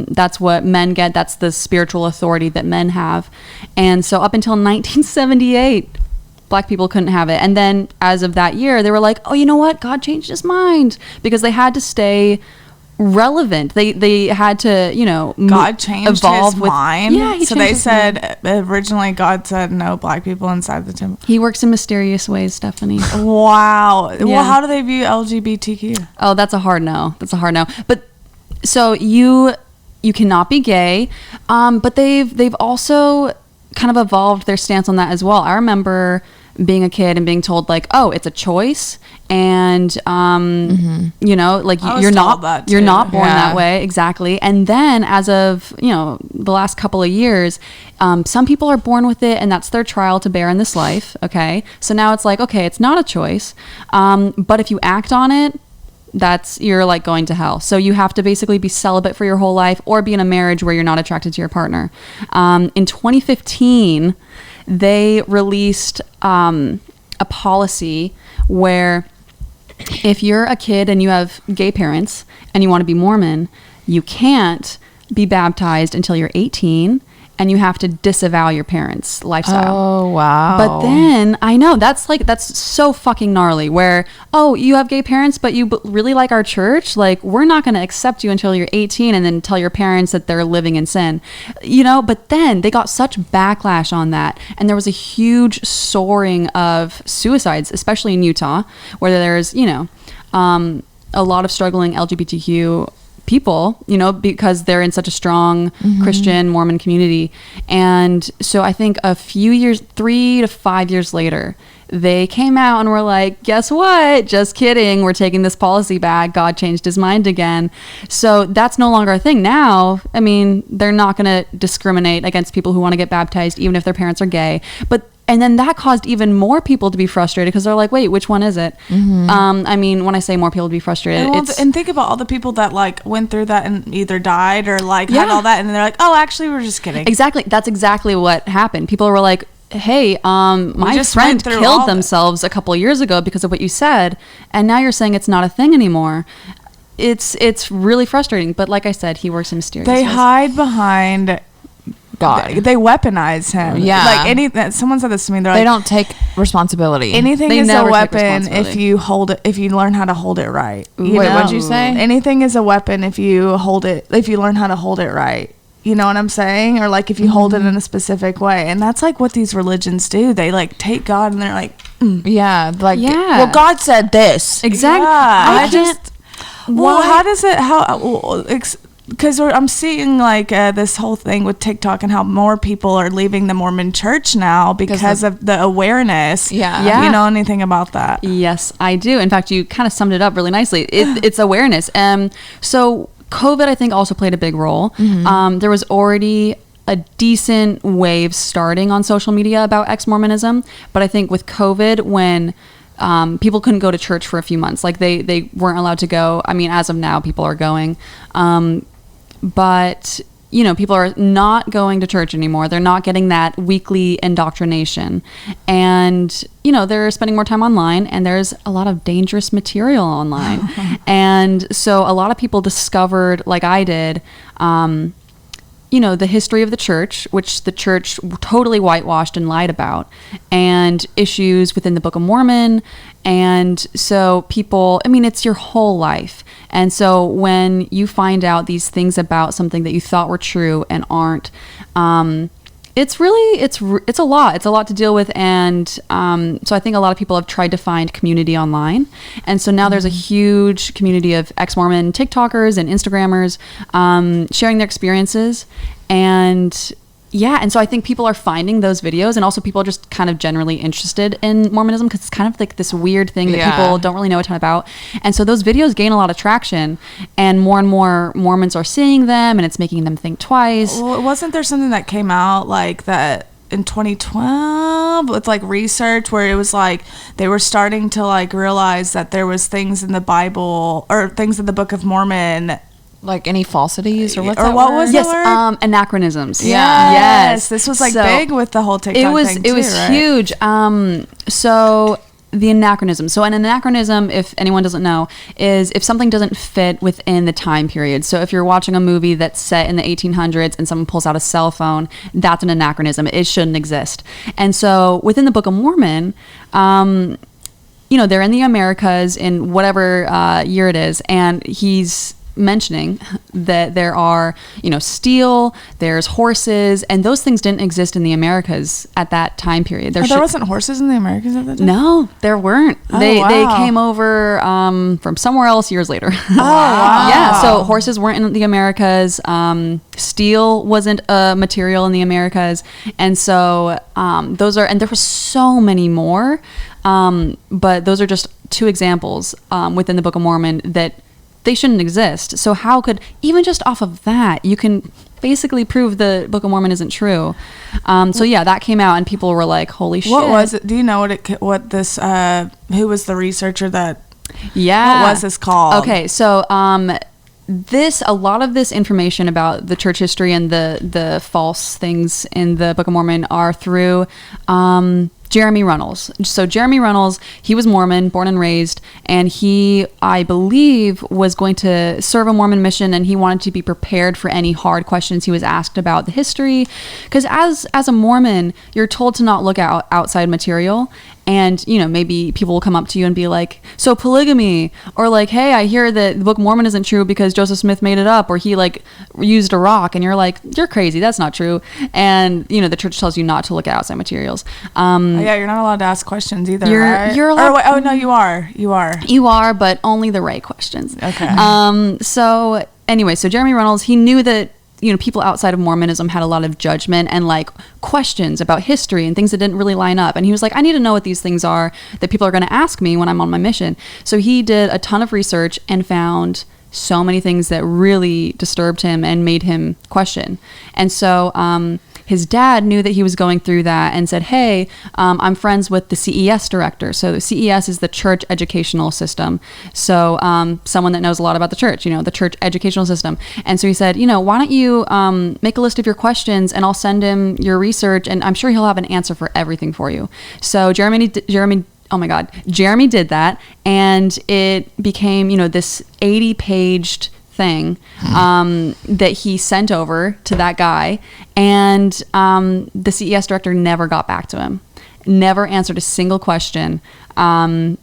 Speaker 3: that's what men get. That's the spiritual authority that men have. And so up until 1978, black people couldn't have it. And then as of that year, they were like, oh, you know what? God changed his mind, because they had to stay relevant. They had to,
Speaker 2: God changed his mind.
Speaker 3: Yeah,
Speaker 2: so they said originally God said no black people inside the temple.
Speaker 3: He works in mysterious ways, Stephanie.
Speaker 2: Wow.
Speaker 3: Yeah.
Speaker 2: Well, how do they view LGBTQ?
Speaker 3: Oh, that's a hard no. But so you cannot be gay, but they've also kind of evolved their stance on that as well. I remember being a kid and being told like, oh, it's a choice, and you're not born that way. Exactly. And then as of the last couple of years, some people are born with it, and that's their trial to bear in this life. Okay, so now it's like, okay, it's not a choice, but if you act on it, you're like going to hell. So you have to basically be celibate for your whole life, or be in a marriage where you're not attracted to your partner. In 2015, they released a policy where if you're a kid and you have gay parents and you want to be Mormon, you can't be baptized until you're 18, and you have to disavow your parents' lifestyle.
Speaker 1: Oh, wow.
Speaker 3: But then, I know, that's so fucking gnarly, where, oh, you have gay parents, but you really like our church? Like, we're not going to accept you until you're 18 and then tell your parents that they're living in sin. But then they got such backlash on that. And there was a huge soaring of suicides, especially in Utah, where there's, a lot of struggling LGBTQ people, because they're in such a strong Christian Mormon community. And so I think a few years, 3 to 5 years later, they came out and were like, guess what? Just kidding. We're taking this policy back. God changed his mind again. So that's no longer a thing now. I mean, they're not going to discriminate against people who want to get baptized, even if their parents are gay. And then that caused even more people to be frustrated, because they're like, wait, which one is it? I mean, when I say more people to be frustrated,
Speaker 2: and think about all the people that like went through that and either died or like had all that, and they're like, oh, actually, we're just kidding.
Speaker 3: Exactly. That's exactly what happened. People were like, hey, my friend killed themselves a couple of years ago because of what you said, and now you're saying it's not a thing anymore. It's really frustrating. But like I said, he works in mysterious ways.
Speaker 2: They hide behind God. They weaponize him.
Speaker 1: Yeah.
Speaker 2: Like someone said this to me. They
Speaker 1: don't take responsibility.
Speaker 2: Anything is a weapon if you hold it. If you learn how to hold it right.
Speaker 1: Wait, what'd you say?
Speaker 2: Anything is a weapon if you hold it. If you learn how to hold it right. You know what I'm saying? Or like if you hold it in a specific way. And that's like what these religions do. They like take God and they're like,
Speaker 1: yeah, like, well, God said this.
Speaker 3: Exactly.
Speaker 2: Yeah, how does it? Because I'm seeing like this whole thing with TikTok and how more people are leaving the Mormon church now because of the awareness.
Speaker 1: Yeah.
Speaker 2: You know anything about that?
Speaker 3: Yes, I do. In fact, you kind of summed it up really nicely. It's awareness. So COVID, I think, also played a big role. There was already a decent wave starting on social media about ex-Mormonism. But I think with COVID, when people couldn't go to church for a few months, like they weren't allowed to go. I mean, as of now, people are going. But, people are not going to church anymore. They're not getting that weekly indoctrination. And, they're spending more time online, and there's a lot of dangerous material online. And so a lot of people discovered, like I did, the history of the church, which the church totally whitewashed and lied about, and issues within the Book of Mormon. And so people, it's your whole life. And so when you find out these things about something that you thought were true and aren't, it's a lot. It's a lot to deal with. And so I think a lot of people have tried to find community online. And so now there's a huge community of ex-Mormon TikTokers and Instagrammers sharing their experiences. And so I think people are finding those videos, and also people are just kind of generally interested in Mormonism because it's kind of like this weird thing that people don't really know a ton about. And so those videos gain a lot of traction, and more Mormons are seeing them, and it's making them think twice.
Speaker 2: Well, wasn't there something that came out like that in 2012 with like research where it was like they were starting to like realize that there was things in the Bible or things in the Book of Mormon,
Speaker 1: like any falsities or what's
Speaker 2: or
Speaker 1: that
Speaker 2: what
Speaker 1: word?
Speaker 2: was
Speaker 3: Yes,
Speaker 2: the word?
Speaker 3: Anachronisms.
Speaker 2: Yes, this was like big with the whole TikTok thing.
Speaker 3: It was
Speaker 2: right?
Speaker 3: huge. So the anachronism. So an anachronism, if anyone doesn't know, is if something doesn't fit within the time period. So if you're watching a movie that's set in the 1800s and someone pulls out a cell phone, that's an anachronism. It shouldn't exist. And so within the Book of Mormon, they're in the Americas in whatever year it is, and he's mentioning that there are, steel, there's horses, and those things didn't exist in the Americas at that time period.
Speaker 2: There wasn't horses in the Americas at that time?
Speaker 3: No, there weren't.
Speaker 2: Oh,
Speaker 3: they
Speaker 2: wow.
Speaker 3: came over from somewhere else years later.
Speaker 2: Oh, wow.
Speaker 3: Yeah, so horses weren't in the Americas. Steel wasn't a material in the Americas. And so and there were so many more, but those are just two examples within the Book of Mormon that they shouldn't exist. So how could, even just off of that, you can basically prove the Book of Mormon isn't true. So yeah, that came out and people were like, holy shit.
Speaker 2: What was it? Do you know what this, who was the researcher that,
Speaker 3: yeah.
Speaker 2: what was this called?
Speaker 3: Okay, so a lot of this information about the church history and the false things in the Book of Mormon are through Jeremy Reynolds. So Jeremy Reynolds, he was Mormon, born and raised, and he, I believe, was going to serve a Mormon mission, and he wanted to be prepared for any hard questions he was asked about the history. Because as a Mormon, you're told to not look outside material, and maybe people will come up to you and be like, so polygamy, or like, hey, I hear that the Book of Mormon isn't true because Joseph Smith made it up, or he used a rock, and you're like, you're crazy, that's not true. And the church tells you not to look at outside materials.
Speaker 2: Yeah, you're not allowed to ask questions either, right?
Speaker 3: You're allowed,
Speaker 2: no, you are. You
Speaker 3: are, but only the right questions.
Speaker 2: Okay.
Speaker 3: So anyway, so Jeremy Reynolds, he knew that people outside of Mormonism had a lot of judgment and questions about history and things that didn't really line up. And he was like, I need to know what these things are that people are going to ask me when I'm on my mission. So he did a ton of research and found so many things that really disturbed him and made him question. And so his dad knew that he was going through that and said, hey, I'm friends with the CES director. So the CES is the church educational system. So someone that knows a lot about the church, the church educational system. And so he said, why don't you make a list of your questions and I'll send him your research and I'm sure he'll have an answer for everything for you. So Jeremy did that, and it became, this 80-paged thing that he sent over to that guy, and the CES director never got back to him, never answered a single question. And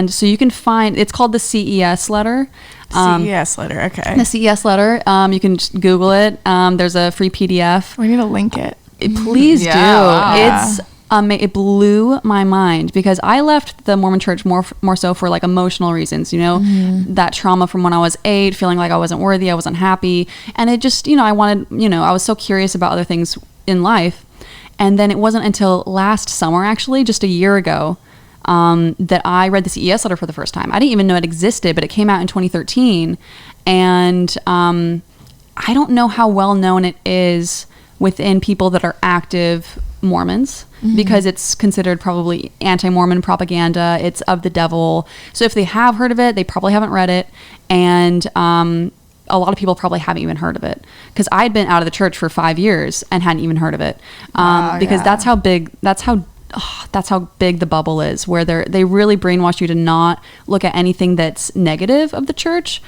Speaker 3: so you can find, it's called the CES letter.
Speaker 2: CES letter, okay.
Speaker 3: The CES letter, you can just Google it. There's a free PDF.
Speaker 2: We need to link it.
Speaker 3: Please do.
Speaker 2: Wow.
Speaker 3: It's it blew my mind because I left the Mormon church more so for emotional reasons, that trauma from when I was 8, feeling like I wasn't worthy, I wasn't happy. And it just, I wanted, I was so curious about other things in life. And then it wasn't until last summer, actually, just a year ago, that I read the CES letter for the first time. I didn't even know it existed, but it came out in 2013. And I don't know how well known it is within people that are active Mormons, because it's considered probably anti-Mormon propaganda. It's of the devil. So if they have heard of it, they probably haven't read it. And a lot of people probably haven't even heard of it, because I'd been out of the church for 5 years and hadn't even heard of it. Because that's how big the bubble is, where they really brainwash you to not look at anything that's negative of the church.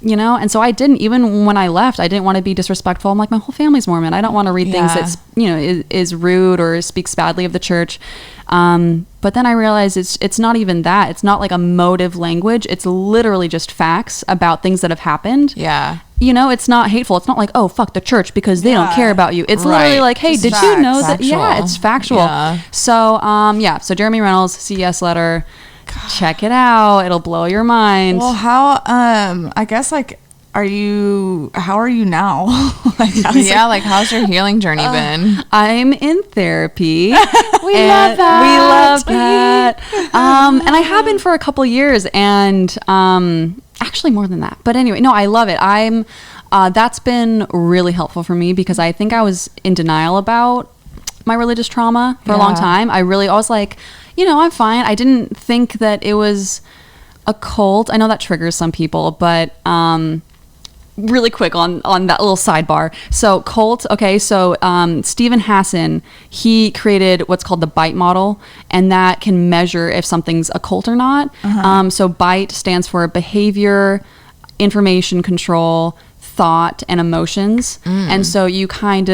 Speaker 3: And so I didn't, even when I left, I didn't want to be disrespectful. I'm like, my whole family's Mormon. I don't want to read things that's, is rude or speaks badly of the church. But then I realized it's not even that. It's not like a motive language. It's literally just facts about things that have happened.
Speaker 1: Yeah.
Speaker 3: It's not hateful. It's not like, oh, fuck the church because they don't care about you. It's literally like, hey, did you know that? Yeah, it's factual. Yeah. So, so Jeremy Reynolds, CES letter. God. Check it out. It'll blow your mind.
Speaker 2: Well, how, I guess, how are you now?
Speaker 1: How's your healing journey been?
Speaker 3: I'm in therapy.
Speaker 2: We love that.
Speaker 3: And I have been for a couple years, and actually more than that. But anyway, no, I love it. That's been really helpful for me, because I think I was in denial about my religious trauma for a long time. I was like, I'm fine. I didn't think that it was a cult. I know that triggers some people, but really quick on that little sidebar. So cult, okay, so Stephen Hassan, he created what's called the BITE model, and that can measure if something's a cult or not. So BITE stands for behavior, information control, thought, and emotions. And so you can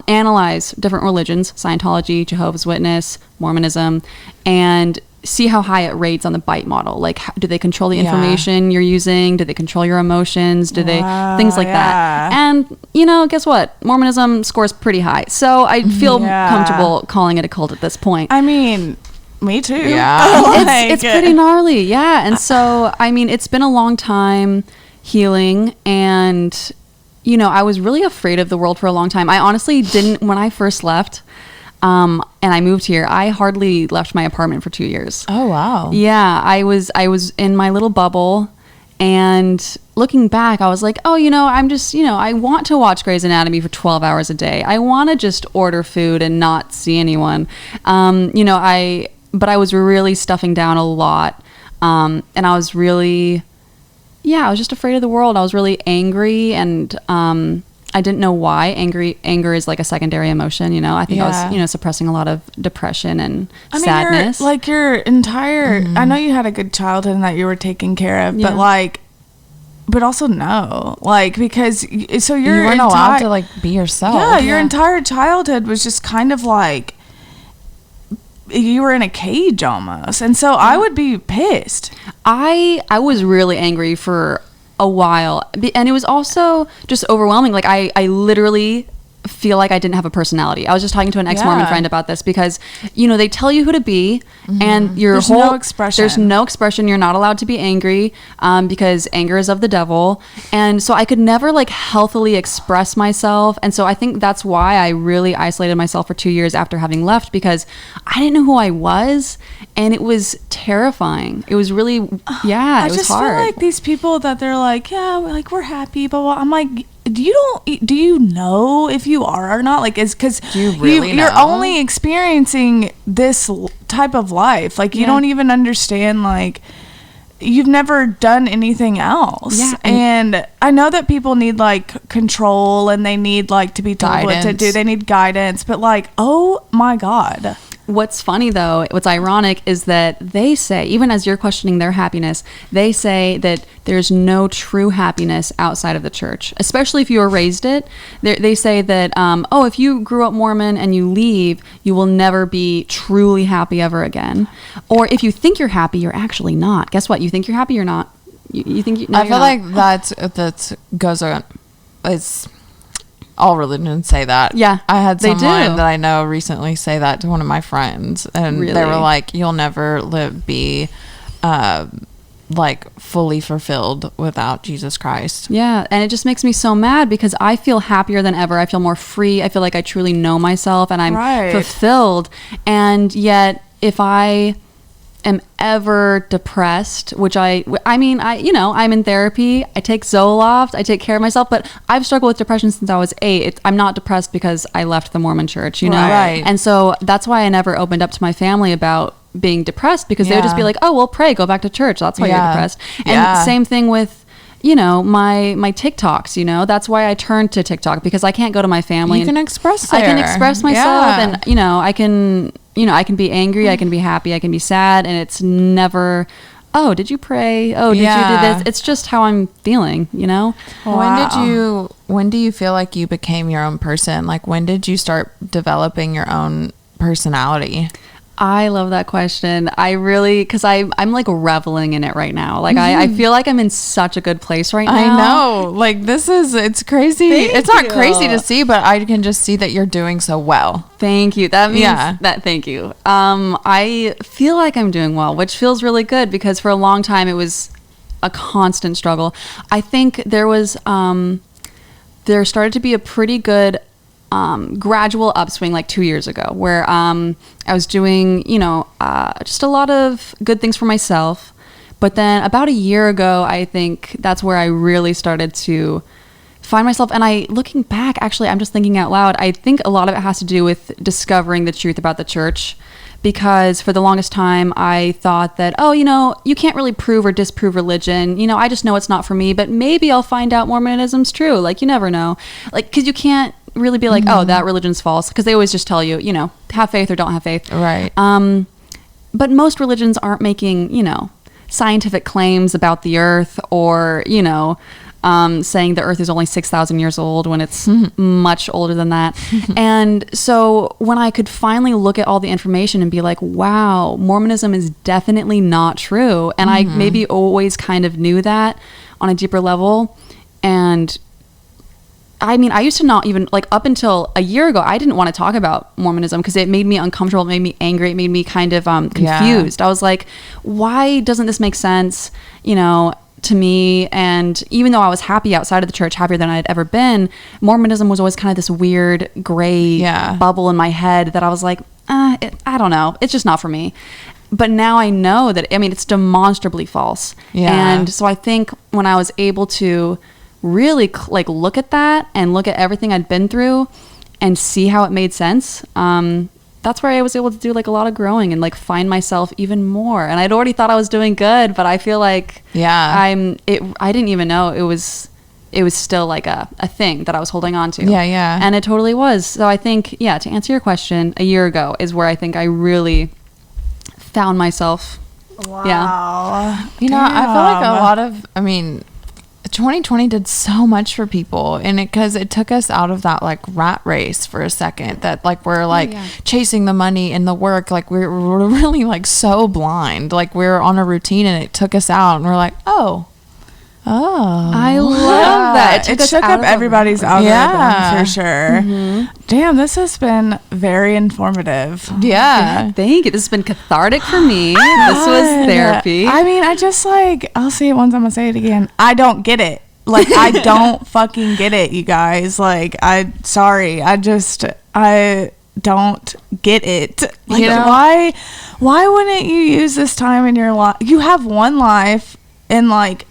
Speaker 3: analyze different religions, Scientology, Jehovah's Witness, Mormonism, and see how high it rates on the bite model. Like, do they control the information you're using? Do they control your emotions? Do they things like that? And guess what? Mormonism scores pretty high, so I feel comfortable calling it a cult at this point.
Speaker 2: I mean, me too.
Speaker 1: Yeah.
Speaker 3: It's pretty gnarly. Yeah. And so, I mean, it's been a long time healing, and I was really afraid of the world for a long time. I honestly didn't, when I first left, and I moved here, I hardly left my apartment for 2 years.
Speaker 1: Oh, wow.
Speaker 3: Yeah. I was in my little bubble, and looking back, I was like, oh, I'm just, I want to watch Grey's Anatomy for 12 hours a day. I want to just order food and not see anyone. But I was really stuffing down a lot. And I was really, I was just afraid of the world. I was really angry, and I didn't know why. Anger is like a secondary emotion, I think I was, suppressing a lot of depression and sadness.
Speaker 2: Your entire, I know you had a good childhood and that you were taken care of, but also no, because so you
Speaker 1: weren't allowed to be yourself.
Speaker 2: Yeah, your entire childhood was just kind of like you were in a cage almost, and so I would be pissed.
Speaker 3: I was really angry for a while, and it was also just overwhelming. Like I literally feel like I didn't have a personality. I was just talking to an ex-Mormon friend about this, because they tell you who to be, and there's no expression. You're not allowed to be angry, because anger is of the devil. And so I could never healthily express myself, and so I think that's why I really isolated myself for 2 years after having left, because I didn't know who I was, and it was terrifying. It was really it was hard.
Speaker 2: I just feel like these people that they're like, we're happy, but I'm like, do you know if you are or not? It's because you're only experiencing this type of life. You don't even understand, you've never done anything else. Yeah. And I know that people need control, and they need to be told what to do. They need guidance, but oh my God.
Speaker 3: What's funny though, what's ironic is that they say, even as you're questioning their happiness, they say that there's no true happiness outside of the church, especially if you were raised it. They say that, if you grew up Mormon and you leave, you will never be truly happy ever again. Or if you think you're happy, you're actually not. Guess what? You think you're happy, you're not. You think no,
Speaker 1: I feel like that goes on. It's all religions say that.
Speaker 3: Yeah,
Speaker 1: I had someone that I know recently say that to one of my friends, and they were like, you'll never be fully fulfilled without Jesus Christ.
Speaker 3: Yeah, and it just makes me so mad, because I feel happier than ever. I feel more free. I feel like I truly know myself, and I'm fulfilled. And yet, if I am ever depressed, which I'm in therapy, I take Zoloft, I take care of myself, but I've struggled with depression since I was 8. I'm not depressed because I left the Mormon church,
Speaker 1: Right.
Speaker 3: And so that's why I never opened up to my family about being depressed, because they would just be like, oh, well, pray, go back to church, that's why you're depressed. And same thing with my TikToks, that's why I turned to TikTok, because I can't go to my family.
Speaker 1: You can express there.
Speaker 3: I can express myself, and I can be angry, I can be happy, I can be sad, and it's never, oh, did you pray? Oh, did you do this? It's just how I'm feeling,
Speaker 1: Wow. When do you feel like you became your own person? When did you start developing your own personality?
Speaker 3: I love that question. I really, because I'm reveling in it right now. I feel like I'm in such a good place right now.
Speaker 1: I know. It's crazy. It's not crazy to see, but I can just see that you're doing so well.
Speaker 3: Thank you. That means that. Thank you. I feel like I'm doing well, which feels really good, because for a long time it was a constant struggle. I think there started to be a pretty good gradual upswing 2 years ago, where I was doing just a lot of good things for myself, but then about a year ago, I think that's where I really started to find myself. And looking back, actually, I'm just thinking out loud, I think a lot of it has to do with discovering the truth about the church, because for the longest time I thought that, you can't really prove or disprove religion, I just know it's not for me, but maybe I'll find out Mormonism's true. You never know, because you can't really be like, oh, that religion's false, because they always just tell you, have faith or don't have faith.
Speaker 1: Right.
Speaker 3: But most religions aren't making, scientific claims about the earth, or, saying the earth is only 6,000 years old when it's much older than that. And so when I could finally look at all the information and be like, wow, Mormonism is definitely not true. And I maybe always kind of knew that on a deeper level. And I mean, I used to not even, like, up until a year ago, I didn't want to talk about Mormonism because it made me uncomfortable, it made me angry, it made me kind of confused. I was like, why doesn't this make sense, you know, to me? And even though I was happy outside of the church, happier than I had ever been, Mormonism was always kind of this weird gray bubble in my head that I was like, I don't know, it's just not for me. But now I know that, I mean, it's demonstrably false. And so I think when I was able to really like look at that and look at everything I'd been through and see how it made sense, that's where I was able to do like a lot of growing and like find myself even more. And I'd already thought I was doing good, but I feel like I didn't even know it was still like a thing that I was holding on to. And it totally was. So I think, to answer your question, a year ago is where I think I really found myself.
Speaker 2: Wow.
Speaker 1: You know, I feel like a lot of, 2020 did so much for people, and because it took us out of that like rat race for a second, that like we're like chasing the money and the work, like we're really like so blind, like we're on a routine, and it took us out, and we're like, oh
Speaker 3: I love that.
Speaker 2: It shook up everybody's algorithm for sure. Damn, this has been very informative.
Speaker 3: Thank you. This has been cathartic for me. This was therapy.
Speaker 2: I mean, I just like, I'll say it once, I'm gonna say it again. I don't get it. Like, I don't fucking get it, you guys. Like, I don't get it. Like, you know? Why wouldn't you use this time in your life? You have one life, and like,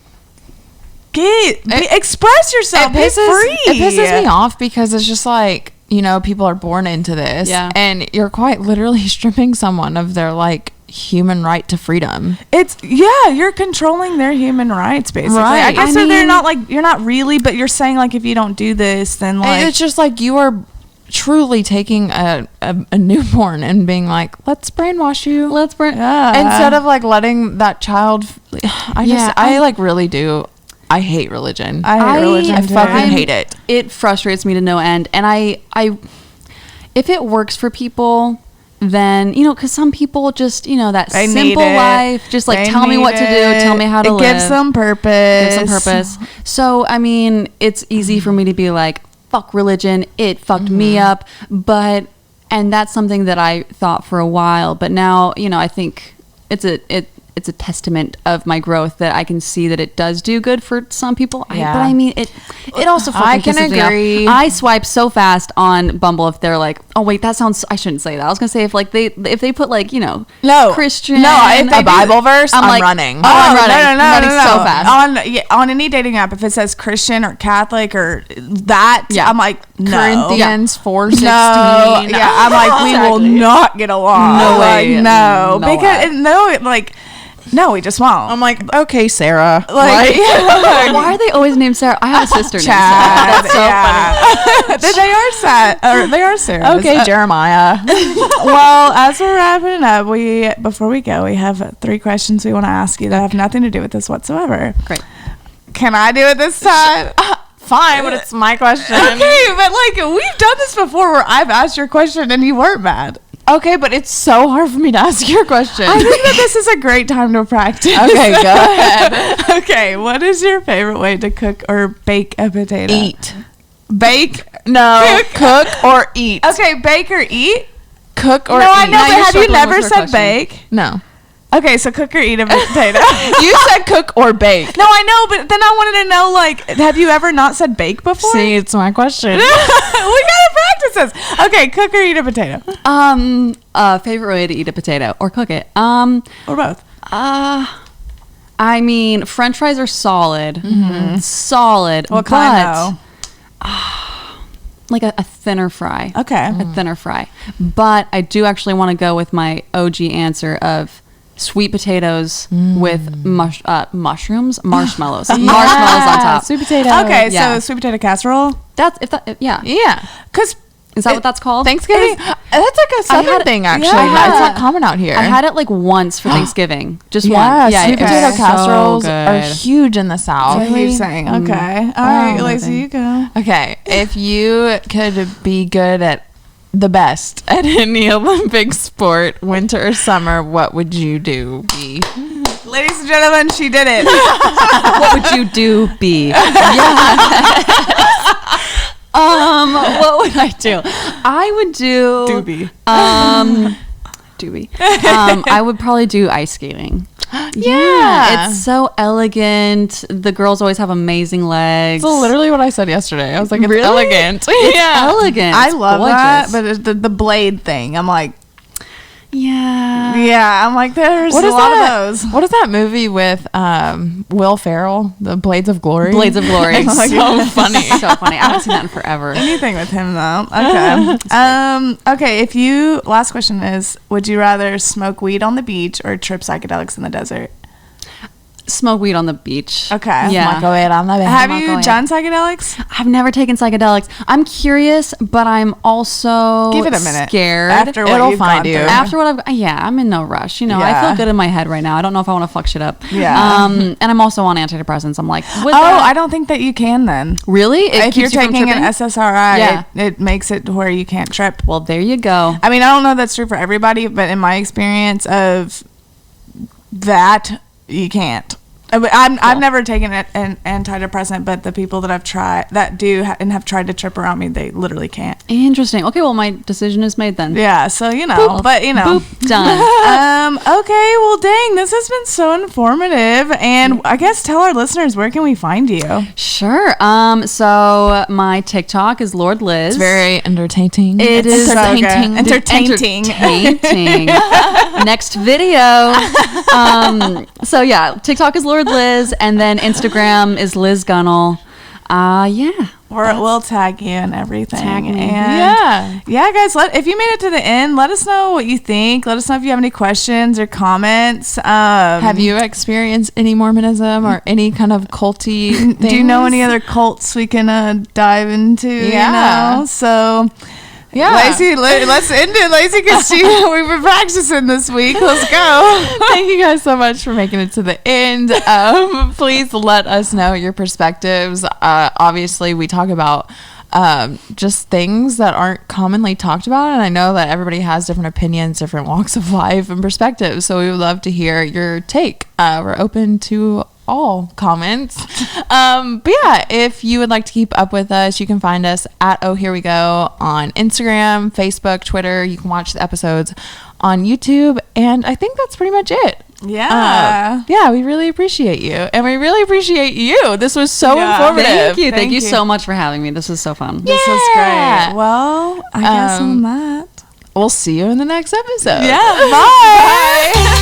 Speaker 2: express yourself. Be free.
Speaker 1: It pisses me off because it's just like, you know, people are born into this, and you're quite literally stripping someone of their like human right to freedom.
Speaker 2: You're controlling their human rights, basically. I guess they're not like, you're not really, but you're saying like, if you don't do this, then like,
Speaker 1: it's just like you are truly taking a newborn and being like, let's brainwash you, instead of like letting that child. I like really do. I hate religion.
Speaker 2: I hate religion.
Speaker 1: I fucking hate it.
Speaker 3: It frustrates me to no end. And I if it works for people, then, you know, because some people just, you know, that simple life, just like, tell me what to do, tell me how to live.
Speaker 2: It gives them purpose.
Speaker 3: So, I mean, it's easy for me to be like, fuck religion. It fucked me up. And that's something that I thought for a while. But now, you know, I think it's a testament of my growth that I can see that it does do good for some people. But I mean, it also fucking pisses me off. I swipe so fast on Bumble if they're like, oh wait, that sounds, I shouldn't say that. I was gonna say if they put like, you know, Christian,
Speaker 1: if a Bible verse, I'm like, running.
Speaker 3: I'm running.
Speaker 2: No.
Speaker 3: So fast.
Speaker 2: On any dating app, if it says Christian or Catholic or that, I'm like, no.
Speaker 1: Corinthians 4:16.
Speaker 2: I'm like, we will not get along.
Speaker 3: No way.
Speaker 2: Like, no, because no, we just won't.
Speaker 1: I'm like, okay, Sarah.
Speaker 2: Like,
Speaker 3: why are they always named Sarah? I have a sister named Sarah. That's so
Speaker 2: funny. They are Sarah.
Speaker 1: Okay, Jeremiah.
Speaker 2: Well, as we're wrapping up, before we go, we have 3 questions we want to ask you that have nothing to do with this whatsoever.
Speaker 3: Great.
Speaker 2: Can I do it this time?
Speaker 1: Fine, but it's my question.
Speaker 2: Okay, but like, we've done this before where I've asked your question and you weren't mad.
Speaker 1: Okay, but it's so hard for me to ask your question.
Speaker 2: I think that this is a great time to practice.
Speaker 1: Okay, go ahead.
Speaker 2: Okay, what is your favorite way to cook or bake a potato?
Speaker 1: Eat.
Speaker 2: Bake?
Speaker 1: No. Cook or eat.
Speaker 2: Okay, bake or eat?
Speaker 1: Cook or eat.
Speaker 2: No, I know, but have you never said bake?
Speaker 1: No.
Speaker 2: Okay, so cook or eat a potato.
Speaker 1: You said cook or bake.
Speaker 2: No, I know, but then I wanted to know, like, have you ever not said bake before?
Speaker 1: See, it's my question.
Speaker 2: We gotta practice this. Okay, cook or eat a potato.
Speaker 3: Favorite way to eat a potato or cook it.
Speaker 2: Or both.
Speaker 3: I mean, French fries are solid. Solid.
Speaker 2: What kind though?
Speaker 3: Like a thinner fry.
Speaker 2: Okay.
Speaker 3: A thinner fry. But I do actually want to go with my OG answer of sweet potatoes with mushrooms, marshmallows. Marshmallows on top.
Speaker 1: Sweet potato.
Speaker 2: Okay, so sweet potato casserole.
Speaker 3: Yeah.
Speaker 2: Because
Speaker 3: Is that what that's called?
Speaker 1: Thanksgiving? That's like a southern thing, actually.
Speaker 2: Yeah.
Speaker 1: It's not common out here.
Speaker 3: I had it like once for Thanksgiving. Just
Speaker 1: yeah,
Speaker 3: one. Yeah,
Speaker 1: sweet
Speaker 3: it was
Speaker 1: potato
Speaker 3: so
Speaker 1: casseroles
Speaker 3: good.
Speaker 1: are huge in the South.
Speaker 2: That's what you're saying. Okay. All right, Lacey, you go.
Speaker 1: Okay, if you could be good at the best at any Olympic sport, winter or summer, what would you do? Be?
Speaker 2: Ladies and gentlemen, she did it.
Speaker 3: What would you do? Be? What would I do? I would do
Speaker 2: Doobie.
Speaker 3: Doobie. I would probably do ice skating.
Speaker 1: Yeah.
Speaker 3: It's so elegant. The girls always have amazing legs.
Speaker 1: That's literally what I said yesterday. I was like, it's
Speaker 3: Really?
Speaker 1: elegant.
Speaker 3: It's elegant.
Speaker 2: I
Speaker 3: It's
Speaker 2: love
Speaker 3: gorgeous.
Speaker 2: that, but it's the blade thing, I'm like,
Speaker 3: yeah.
Speaker 2: I'm like, there's
Speaker 1: What
Speaker 2: a
Speaker 1: is
Speaker 2: lot
Speaker 1: that?
Speaker 2: of those.
Speaker 1: What is that movie with Will Ferrell? The Blades of Glory.
Speaker 3: Blades of Glory.
Speaker 1: It's so funny.
Speaker 3: So funny. I haven't seen that in forever.
Speaker 2: Anything with him though. Okay. Okay. If you, last question is, would you rather smoke weed on the beach or trip psychedelics in the desert?
Speaker 3: Smoke weed on the beach.
Speaker 2: Okay.
Speaker 3: Yeah.
Speaker 2: Have you done psychedelics?
Speaker 3: I've never taken psychedelics. I'm curious, but I'm also
Speaker 2: Give it a minute.
Speaker 3: scared.
Speaker 2: After what
Speaker 1: It'll
Speaker 2: you've
Speaker 1: find
Speaker 2: gone
Speaker 1: you.
Speaker 2: through.
Speaker 3: After what I'm in no rush. You know, I
Speaker 2: Yeah.
Speaker 3: feel good in my head right now. I don't know if I want to fuck shit up.
Speaker 2: Yeah.
Speaker 3: And I'm also on antidepressants. I'm like,
Speaker 2: I don't think that you can then.
Speaker 3: really? It
Speaker 2: If you're
Speaker 3: keeps you from
Speaker 2: taking an
Speaker 3: tripping?
Speaker 2: SSRI,
Speaker 3: Yeah.
Speaker 2: it makes it to where you can't trip.
Speaker 3: Well, there you go.
Speaker 2: I mean, I don't know if that's true for everybody, but in my experience of that, you can't. I've never taken an antidepressant, but the people that I've tried that do and have tried to trip around me, they literally can't.
Speaker 3: Interesting. Okay, well, my decision is made then.
Speaker 2: Yeah, so but
Speaker 3: Boop, done.
Speaker 2: Okay, well, dang, this has been so informative, and I guess tell our listeners, where can we find you?
Speaker 3: Sure. So my TikTok is Lord Liz.
Speaker 1: It's very entertaining.
Speaker 3: It is
Speaker 2: entertaining.
Speaker 3: Entertaining. Next video. So yeah, TikTok is Lord Liz, and then Instagram is Liz Gunnell. Yeah.
Speaker 2: We'll tag you and everything.
Speaker 3: Tag me.
Speaker 2: And yeah, guys. If you made it to the end, let us know what you think. Let us know if you have any questions or comments.
Speaker 1: Have you experienced any Mormonism or any kind of culty things?
Speaker 2: Do you know any other cults we can dive into?
Speaker 1: Yeah.
Speaker 2: You know? So.
Speaker 1: Yeah.
Speaker 2: Lacey, let's end it, Lacey, because we've been practicing this week. Let's go.
Speaker 1: Thank you guys so much for making it to the end. Please let us know your perspectives. Obviously, we talk about just things that aren't commonly talked about, and I know that everybody has different opinions, different walks of life, and perspectives. So we would love to hear your take. We're open to all comments. But yeah, if you would like to keep up with us, you can find us at Oh Here We Go on Instagram, Facebook, Twitter. You can watch the episodes on YouTube, and I think that's pretty much it.
Speaker 2: Yeah.
Speaker 1: Yeah, we really appreciate you, and we really appreciate you. This was so informative.
Speaker 3: Thank you. Thank you
Speaker 2: you.
Speaker 3: so much for having me. This was so fun.
Speaker 2: This was
Speaker 1: Yeah.
Speaker 2: great. Well, I guess on that.
Speaker 1: We'll see you in the next episode.
Speaker 2: Yeah. Bye.
Speaker 1: Bye.